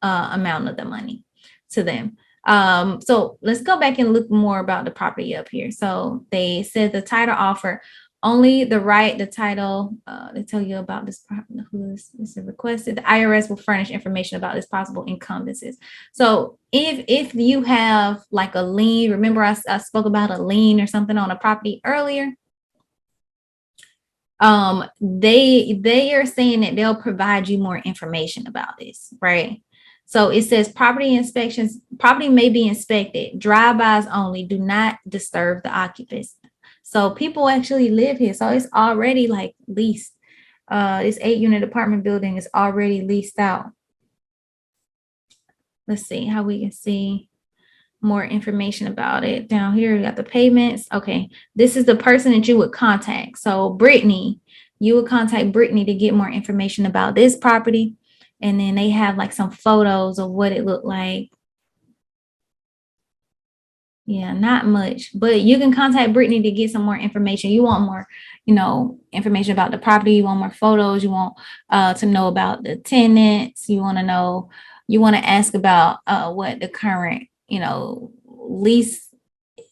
amount of the money to them. So let's go back and look more about the property up here. So they said the title offer only the title, they tell you about this property, who is requested. The IRS will furnish information about this possible encumbrances. So if you have like a lien, remember I spoke about a lien or something on a property earlier. They are saying that they'll provide you more information about this, right? So it says property may be inspected, drive-bys only, do not disturb the occupants. So people actually live here. So it's already like leased. This 8-unit apartment building is already leased out. Let's see how we can see more information about it. Down here, you got the payments. Okay, this is the person that you would contact. So Brittany, you would contact Brittany to get more information about this property. And then they have like some photos of what it looked like. Yeah, not much, but you can contact Brittany to get some more information. You want more, information about the property. You want more photos. You want to know about the tenants. You want to ask about what the current,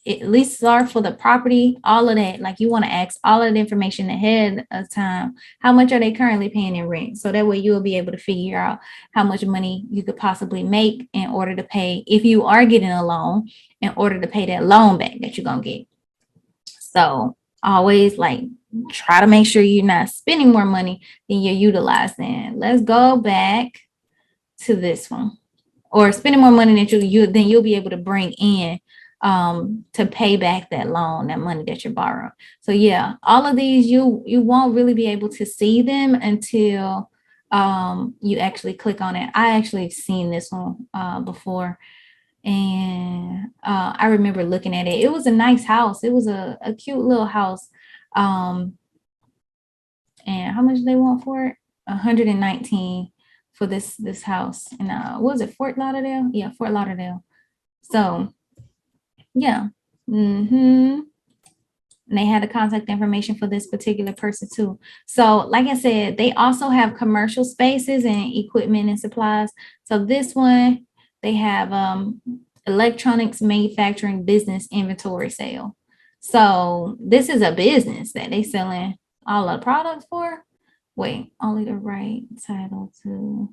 leases are for the property, all of that. Like you want to ask all of the information ahead of time. How much are they currently paying in rent? So that way you will be able to figure out how much money you could possibly make in order to pay, if you are getting a loan, in order to pay that loan back that you're going to get. So always like try to make sure you're not spending more money than you're utilizing. Let's go back to this one. Or spending more money than you'll be able to bring in to pay back that loan, that money that you're borrowing. So yeah, all of these you won't really be able to see them until you actually click on it. I actually seen this one before, and I remember looking at it. It was a nice house. It was a cute little house. And how much do they want for it? 119 for this house. And what was it, Fort Lauderdale? Yeah, Fort Lauderdale. So yeah. And they had the contact information for this particular person too. So like I said, they also have commercial spaces and equipment and supplies. So this one, they have electronics manufacturing business inventory sale. So this is a business that they selling all the products for. Wait, only the right title to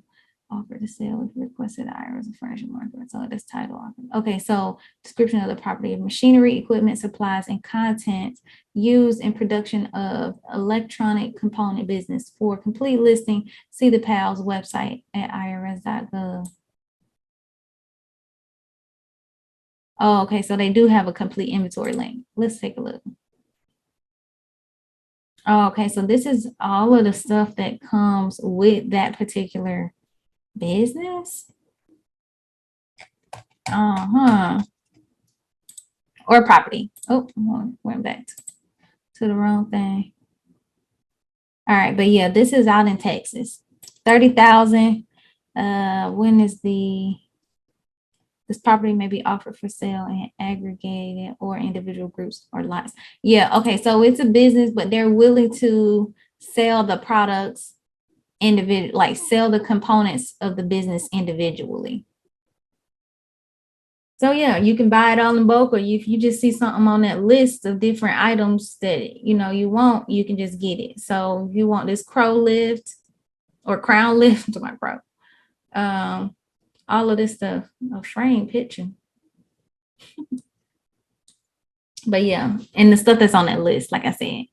offer the sale if requested IRS and furnishing market. So this title offer. Okay, so description of the property of machinery, equipment, supplies, and content used in production of electronic component business. For complete listing, see the PALS website at irs.gov. Oh, okay, so they do have a complete inventory link. Let's take a look. Oh, okay, so this is all of the stuff that comes with that particular business. Or property. Oh, went back to the wrong thing. All right, but yeah, this is out in Texas. 30,000. When is this property may be offered for sale and aggregated or individual groups or lots. Yeah, okay, so it's a business, but they're willing to sell the products individual, like sell the components of the business individually. So yeah, you can buy it all in bulk, or if you just see something on that list of different items that you want, you can just get it. So if you want this crow lift or crown lift to my crow, all of this stuff, a frame picture. But yeah, and the stuff that's on that list, like I said,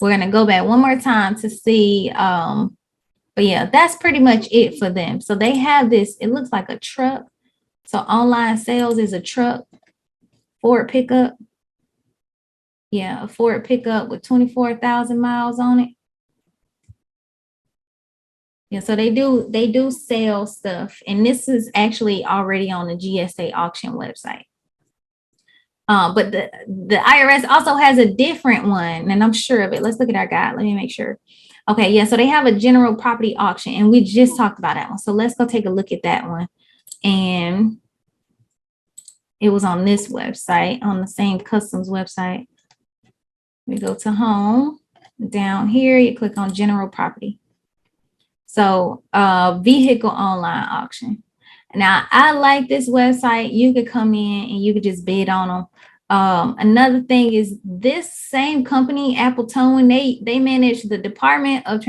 we're gonna go back one more time to see. But yeah, that's pretty much it for them. So they have this, it looks like a truck. So online sales is a truck, Ford pickup. Yeah, a Ford pickup with 24,000 miles on it. Yeah, so they do sell stuff, and this is actually already on the GSA auction website. But the IRS also has a different one, and I'm sure of it. Let's look at our guide. Let me make sure. Okay, yeah, so they have a general property auction, and we just talked about that one. So let's go take a look at that one. And it was on this website, on the same customs website. We go to home. Down here, you click on general property. So vehicle online auction. Now, I like this website. You could come in and you could just bid on them. Another thing is this same company, Appleton, they manage the Department of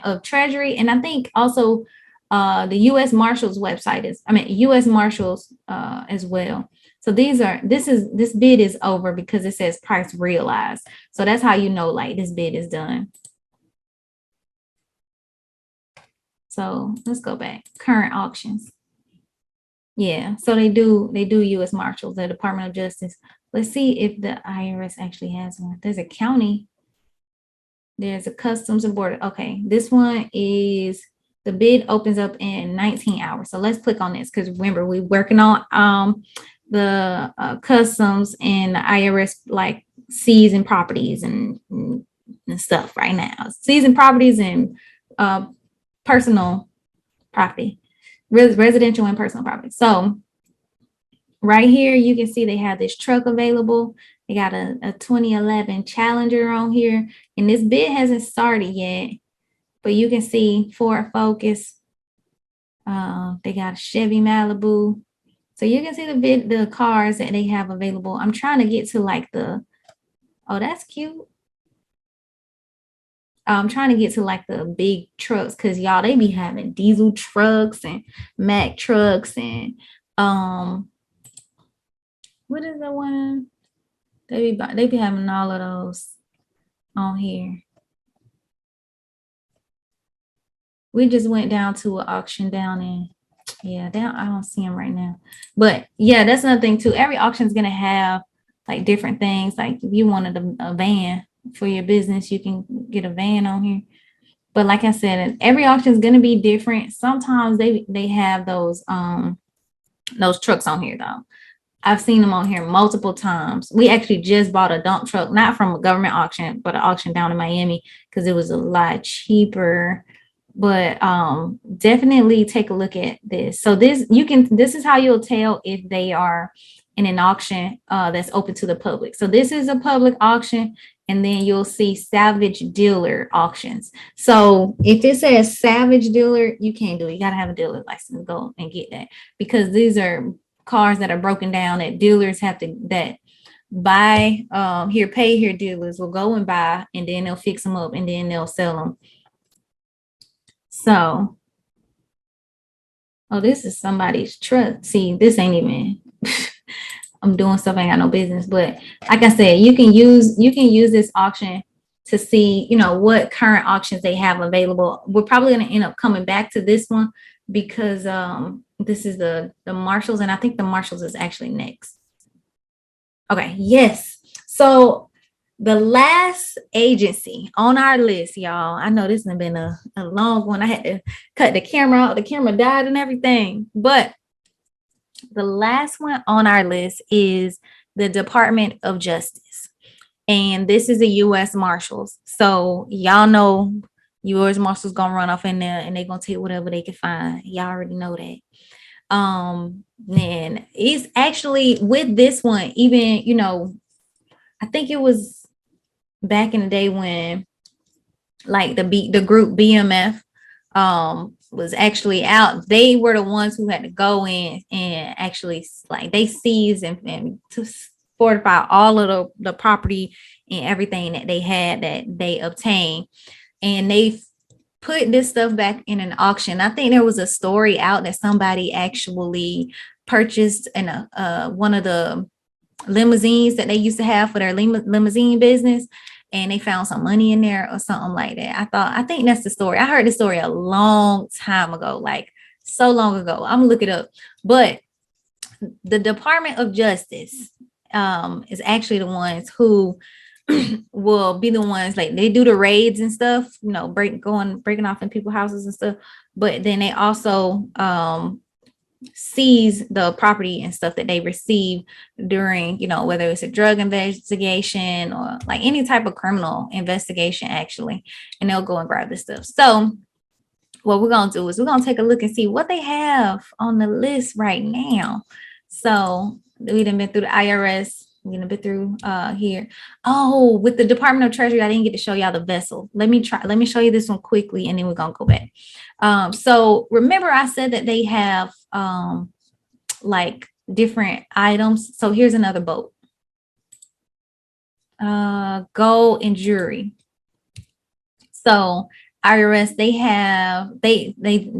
of Treasury, and I think also the U.S. Marshals website U.S. Marshals as well. So this bid is over because it says price realized. So that's how you know like this bid is done. So let's go back. Current auctions. Yeah, so they do U.S. Marshals, the Department of Justice. Let's see if the IRS actually has one. There's a county. There's a Customs and Border. Okay, this one is the bid opens up in 19 hours. So let's click on this because remember we're working on the Customs and the IRS like seizing properties and stuff right now. Seizing properties and personal property. Residential and personal property. So right here, you can see they have this truck available. They got a 2011 Challenger on here, and this bid hasn't started yet, but you can see Ford Focus. They got a Chevy Malibu. So you can see the cars that they have available. I'm trying to get to like oh, that's cute. I'm trying to get to like the big trucks because y'all, they be having diesel trucks and Mack trucks and what is the one? They be having all of those on here. We just went down to an auction down in, I don't see them right now. But yeah, that's another thing too. Every auction is gonna have like different things. Like if you wanted a van for your business, you can get a van on here. But like I said, every auction is going to be different. Sometimes they have those trucks on here though. I've seen them on here multiple times. We actually just bought a dump truck, not from a government auction, but an auction down in Miami because it was a lot cheaper. But definitely take a look at this. So this is how you'll tell if they are in an auction that's open to the public. So this is a public auction, and then you'll see Savage Dealer auctions. So if it says Savage Dealer, you can't do it. You got to have a dealer license to go and get that because these are cars that are broken down that dealers have to buy pay here dealers will go and buy, and then they'll fix them up and then they'll sell them. So, oh, this is somebody's truck. See, this ain't even I'm doing stuff I ain't got no business. But like I said, you can use this auction to see, what current auctions they have available. We're probably going to end up coming back to this one because this is the Marshals, and I think the Marshals is actually next. Okay, yes. So the last agency on our list, y'all, I know this has been a long one. I had to cut the camera out. The camera died and everything. But the last one on our list is the Department of Justice. And this is the U.S. Marshals. So y'all know U.S. Marshals going to run off in there and they're going to take whatever they can find. Y'all already know that. And it's actually with this one, even, I think it was back in the day when like the group BMF was actually out. They were the ones who had to go in and actually like they seized and to fortify all of the property and everything that they had that they obtained, and they put this stuff back in an auction. I think there was a story out that somebody actually purchased in one of the limousines that they used to have for their limousine business, and they found some money in there or something like that. I think that's the story. I heard the story a long time ago, like so long ago. I'm gonna look it up. But the Department of Justice is actually the ones who will be the ones, like they do the raids and stuff, breaking off in people's houses and stuff. But then they also seize the property and stuff that they receive during, whether it's a drug investigation or like any type of criminal investigation, actually, and they'll go and grab this stuff. So what we're going to do is we're going to take a look and see what they have on the list right now. So we done been through the IRS. We're gonna be through here. Oh, with the Department of Treasury, I didn't get to show y'all the vessel. Let me show you this one quickly, and then we're gonna go back. So remember I said that they have like different items. So here's another boat. Gold and jewelry. So IRS, they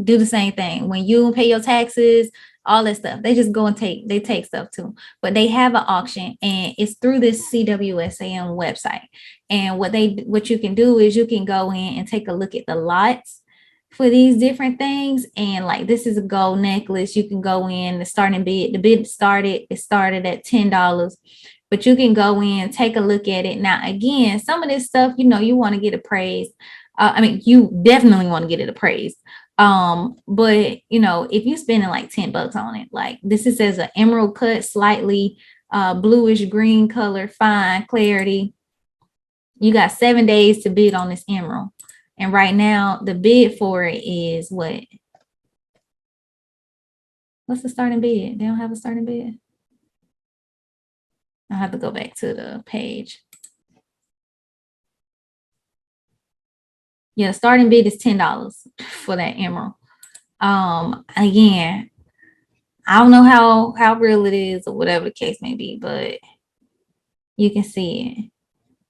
do the same thing. When you pay your taxes, all that stuff, they just go and take stuff too. But they have an auction, and it's through this CWSAM website. And what you can do is you can go in and take a look at the lots for these different things. And like, this is a gold necklace. You can go in, the starting bid, it started at $10. But you can go in, take a look at it. Now, again, some of this stuff, you want to get appraised. You definitely want to get it appraised. But if you're spending like $10 on it, like this, it says an emerald cut, slightly bluish green color, fine clarity. You got 7 days to bid on this emerald. And right now the bid for it is what? What's the starting bid? They don't have a starting bid. I'll have to go back to the page. Yeah, starting bid is $10 for that emerald. Again, I don't know how real it is or whatever the case may be, but you can see it.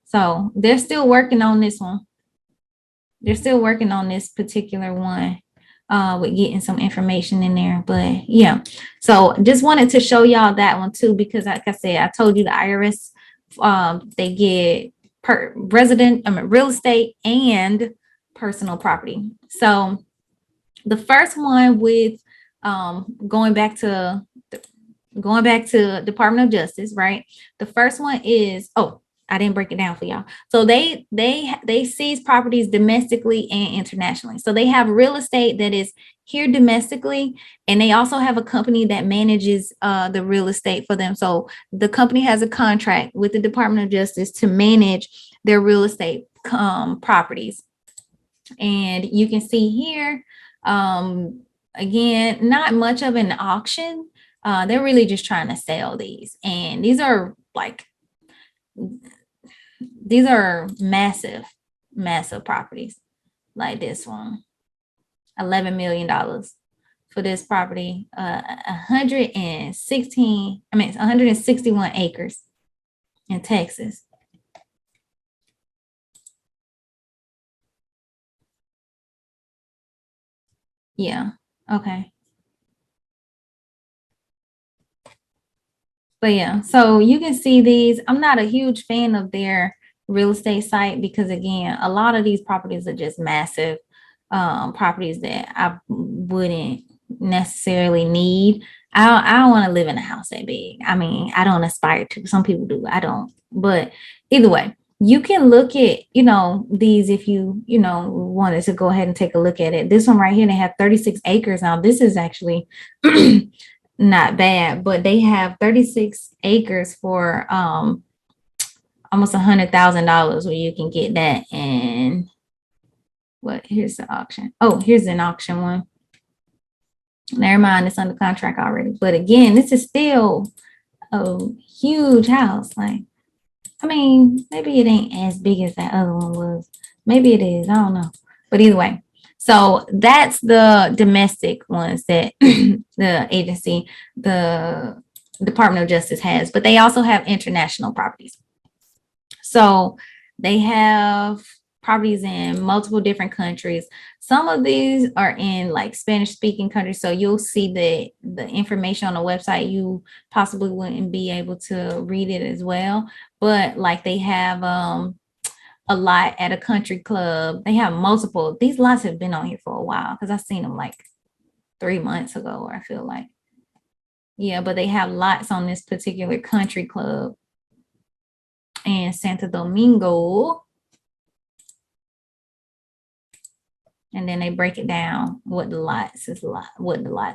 So they're still working on this one. They're still working on this particular one with getting some information in there. But yeah, so just wanted to show y'all that one too, because like I said, I told you the IRS, they get real estate and personal property. So the first one with going back to Department of Justice, right? The first one is, I didn't break it down for y'all. So they seize properties domestically and internationally. So they have real estate that is here domestically, and they also have a company that manages the real estate for them. So the company has a contract with the Department of Justice to manage their real estate properties. And you can see here, again, not much of an auction. They're really just trying to sell these. And these are massive properties, like this one, $11 million for this property, 161 acres in Texas. Yeah. Okay. But yeah, so you can see these. I'm not a huge fan of their real estate site because, again, a lot of these properties are just massive properties that I wouldn't necessarily need. I don't want to live in a house that big. I mean, I don't aspire to. Some people do. I don't. But either way, you can look at, these if you, wanted to go ahead and take a look at it. This one right here, they have 36 acres. Now, this is actually not bad, but they have 36 acres for almost $100,000 where you can get that. And here's the auction. Oh, here's an auction one. Never mind, it's under contract already. But again, this is still a huge house. Like, I mean, maybe it ain't as big as that other one was. Maybe it is. I don't know. But either way, so that's the domestic ones that the agency, the Department of Justice has. But they also have international properties. So they have properties in multiple different countries. Some of these are in like Spanish speaking countries. So you'll see the information on the website. You possibly wouldn't be able to read it as well. But like they have a lot at a country club. They have multiple. These lots have been on here for a while because I've seen them like 3 months ago, I feel like. Yeah, but they have lots on this particular country club in Santo Domingo. And then they break it down what the lot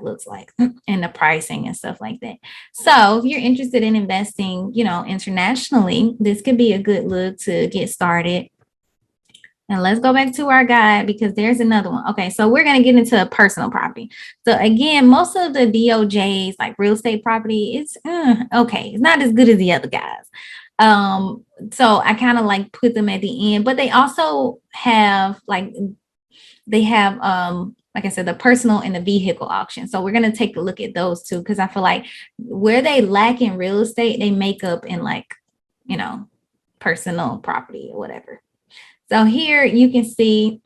looks like and the pricing and stuff like that. So if you're interested in investing, internationally, this could be a good look to get started. And let's go back to our guide because there's another one. Okay, so we're going to get into personal property. So again, most of the DOJs, like real estate property, it's okay. It's not as good as the other guys. So I kind of like put them at the end, but they also have like I said, the personal and the vehicle auction. So we're going to take a look at those two because I feel like where they lack in real estate, they make up in like, personal property or whatever. So here you can see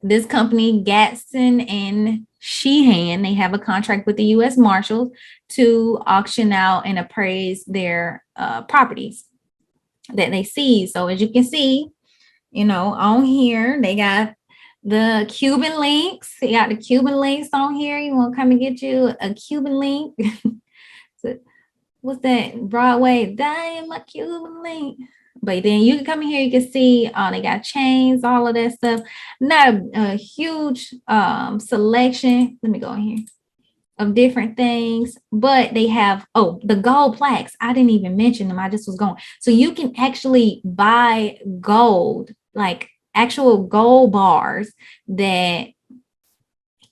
this company, Gatson and Sheehan, they have a contract with the U.S. Marshals to auction out and appraise their properties that they seize. So as you can see, on here, they got the Cuban links. You got the Cuban links on here. You want to come and get you a Cuban link? So, what's that? Broadway, dying my Cuban link. But then you can come in here, you can see they got chains, all of that stuff. Not a huge selection. Let me go in here of different things, but they have the gold plaques. I didn't even mention them. I just was going. So you can actually buy gold, like actual gold bars that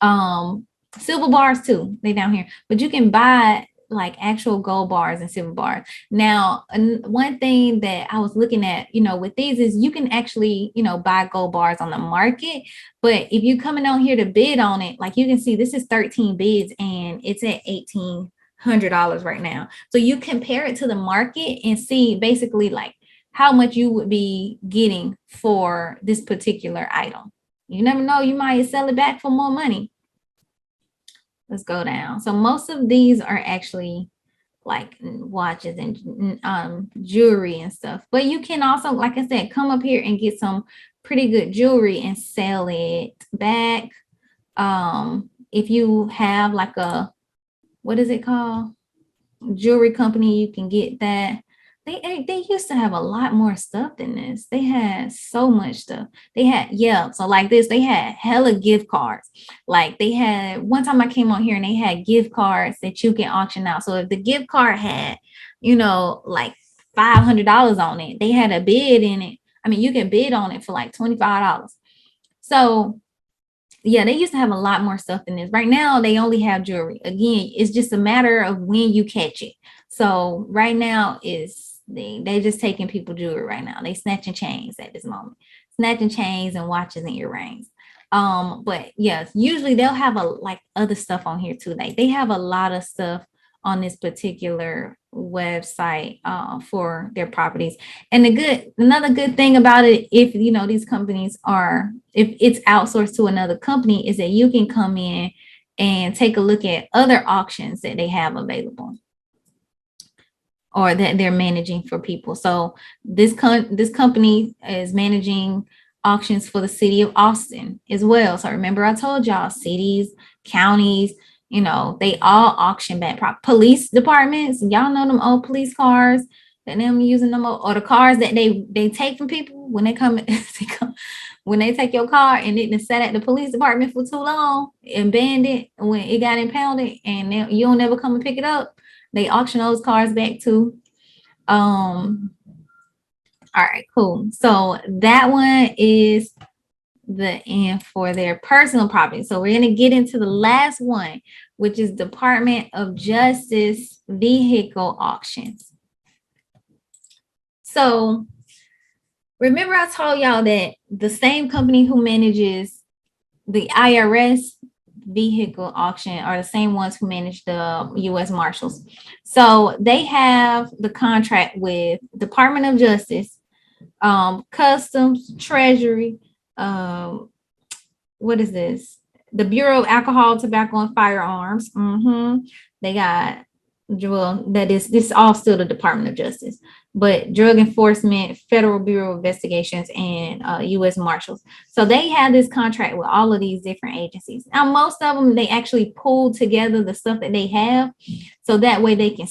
silver bars too. They down here, but you can buy like actual gold bars and silver bars. Now, one thing that I was looking at, with these is you can actually, buy gold bars on the market. But if you coming on here to bid on it, like you can see, this is 13 bids and it's at $1,800 right now. So you compare it to the market and see basically like how much you would be getting for this particular item. You never know, you might sell it back for more money. Let's go down. So most of these are actually like watches and jewelry and stuff. But you can also, like I said, come up here and get some pretty good jewelry and sell it back. If you have like what is it called? Jewelry company, you can get that. They used to have a lot more stuff than this. They had so much stuff. They had, so like this, they had hella gift cards. Like they had, one time I came on here and they had gift cards that you can auction out. So if the gift card had, like $500 on it, they had a bid in it. I mean, you can bid on it for like $25. So yeah, they used to have a lot more stuff than this. Right now, they only have jewelry. Again, it's just a matter of when you catch it. So right now they just taking people jewelry right now. They snatching chains at this moment, snatching chains and watches and earrings. But yes, usually they'll have like other stuff on here too. Like they have a lot of stuff on this particular website for their properties. And another good thing about it, if these companies if it's outsourced to another company, is that you can come in and take a look at other auctions that they have available or that they're managing for people. So this company is managing auctions for the city of Austin as well. So remember I told y'all cities, counties, they all auction back police departments. Y'all know them old police cars that them using them, or the cars that they take from people when they come, when they take your car and it sat at the police department for too long and banned it when it got impounded and you don't never come and pick it up. They auction those cars back too. All right, cool. So that one is the end for their personal property. So we're going to get into the last one, which is Department of Justice vehicle auctions. So remember I told y'all that the same company who manages the IRS vehicle auction are the same ones who manage the U.S. Marshals. So they have the contract with Department of Justice, Customs, Treasury, what is this? The Bureau of Alcohol, Tobacco, and Firearms. They got, this all still the Department of Justice, but Drug Enforcement, Federal Bureau of Investigations, and U.S. Marshals. So they have this contract with all of these different agencies. Now, most of them, they actually pull together the stuff that they have. So that way they can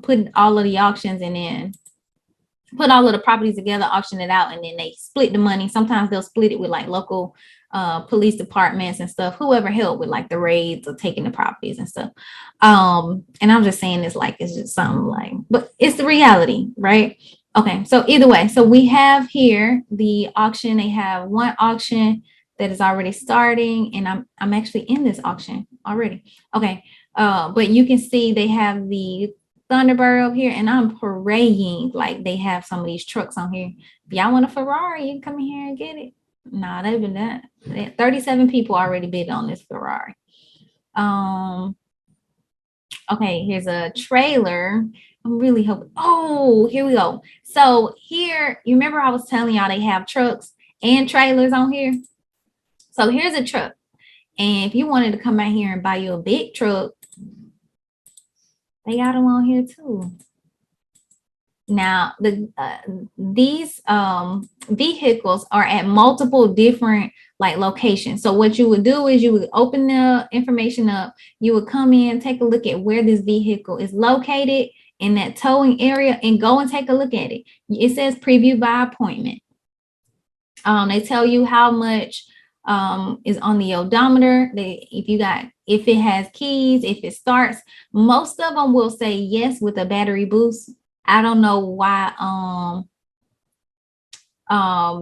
put all of the auctions and then put all of the properties together, auction it out, and then they split the money. Sometimes they'll split it with like local police departments and stuff, whoever helped with like the raids or taking the properties and stuff. And I'm just saying this like it's just something like, but it's the reality, right? Okay, so either way, so we have here the auction. They have one auction that is already starting, and I'm actually in this auction already. Okay, but you can see they have the Thunderbird up here, and I'm praying like they have some of these trucks on here. If y'all want a Ferrari, you can come in here and get it. Nah, they've been that. 37 people already bid on this Ferrari. Okay, here's a trailer. I'm really hoping. Oh, here we go. So here, you remember I was telling y'all they have trucks and trailers on here. So here's a truck. And if you wanted to come out here and buy you a big truck, they got them on here too. Now, these vehicles are at multiple different like locations. So what you would do is you would open the information up. You would come in, take a look at where this vehicle is located in that towing area, and go and take a look at it. It says preview by appointment. They tell you how much is on the odometer. If it has keys, if it starts. Most of them will say yes with a battery boost. I don't know why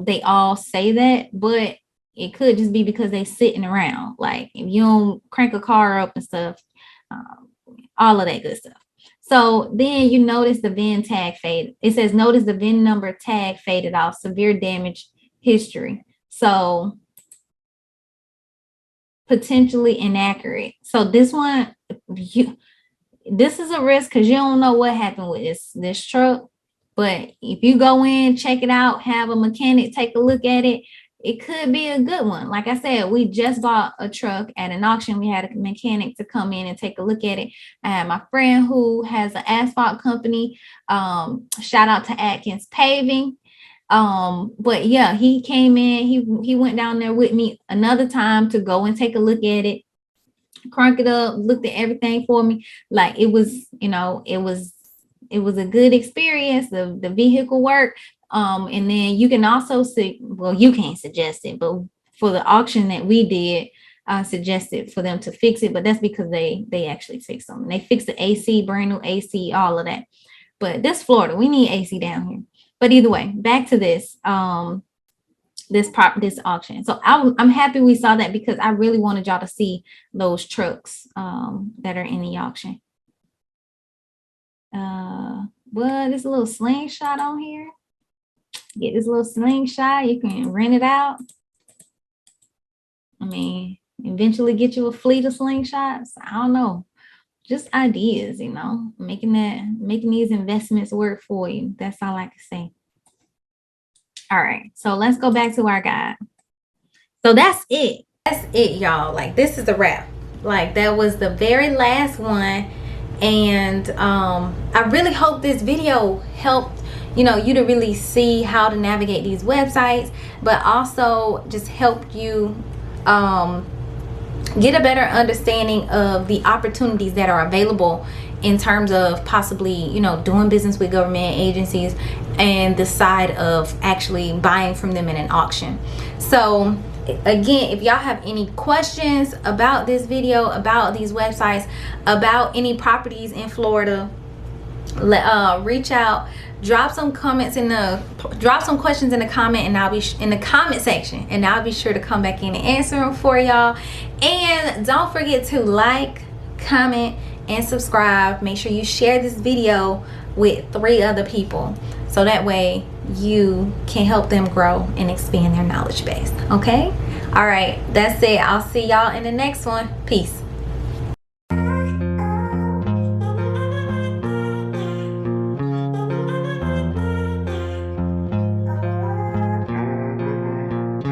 they all say that, but it could just be because they sitting around. Like if you don't crank a car up and stuff, all of that good stuff. So then you notice the VIN tag faded. It says notice the VIN number tag faded off, severe damage history. So potentially inaccurate. So this one, this is a risk because you don't know what happened with this truck. But if you go in, check it out, have a mechanic take a look at it, it could be a good one. Like I said, we just bought a truck at an auction. We had a mechanic to come in and take a look at it. I had my friend who has an asphalt company. Shout out to Atkins Paving. But yeah, he came in, he went down there with me another time to go and take a look at it, crank it up, looked at everything for me. Like it was, it was a good experience. The vehicle worked. And then you can also see, well, you can't suggest it, but for the auction that we did, I suggested for them to fix it, but that's because they actually fixed them. They fixed the AC, brand new AC, all of that. But Florida, we need AC down here. But either way, back to this this auction. So I'm happy we saw that because I really wanted y'all to see those trucks that are in the auction. Well, there's a little slingshot on here. Get this little slingshot. You can rent it out. I mean, eventually get you a fleet of slingshots. I don't know. Just ideas, making these investments work for you. That's all I can say. All right, so let's go back to our guide. So that's it. That's it, y'all. Like, this is a wrap. Like, that was the very last one. And I really hope this video helped you to really see how to navigate these websites, but also just help you get a better understanding of the opportunities that are available in terms of possibly doing business with government agencies and the side of actually buying from them in an auction. So again, if y'all have any questions about this video, about these websites, about any properties in Florida, reach out, drop some questions in the comment, and I'll be in the comment section, and I'll be sure to come back in and answer them for y'all. And don't forget to like, comment, and subscribe. Make sure you share this video with 3 other people, so that way you can help them grow and expand their knowledge base. Okay, all right, that's it. I'll see y'all in the next one. Peace.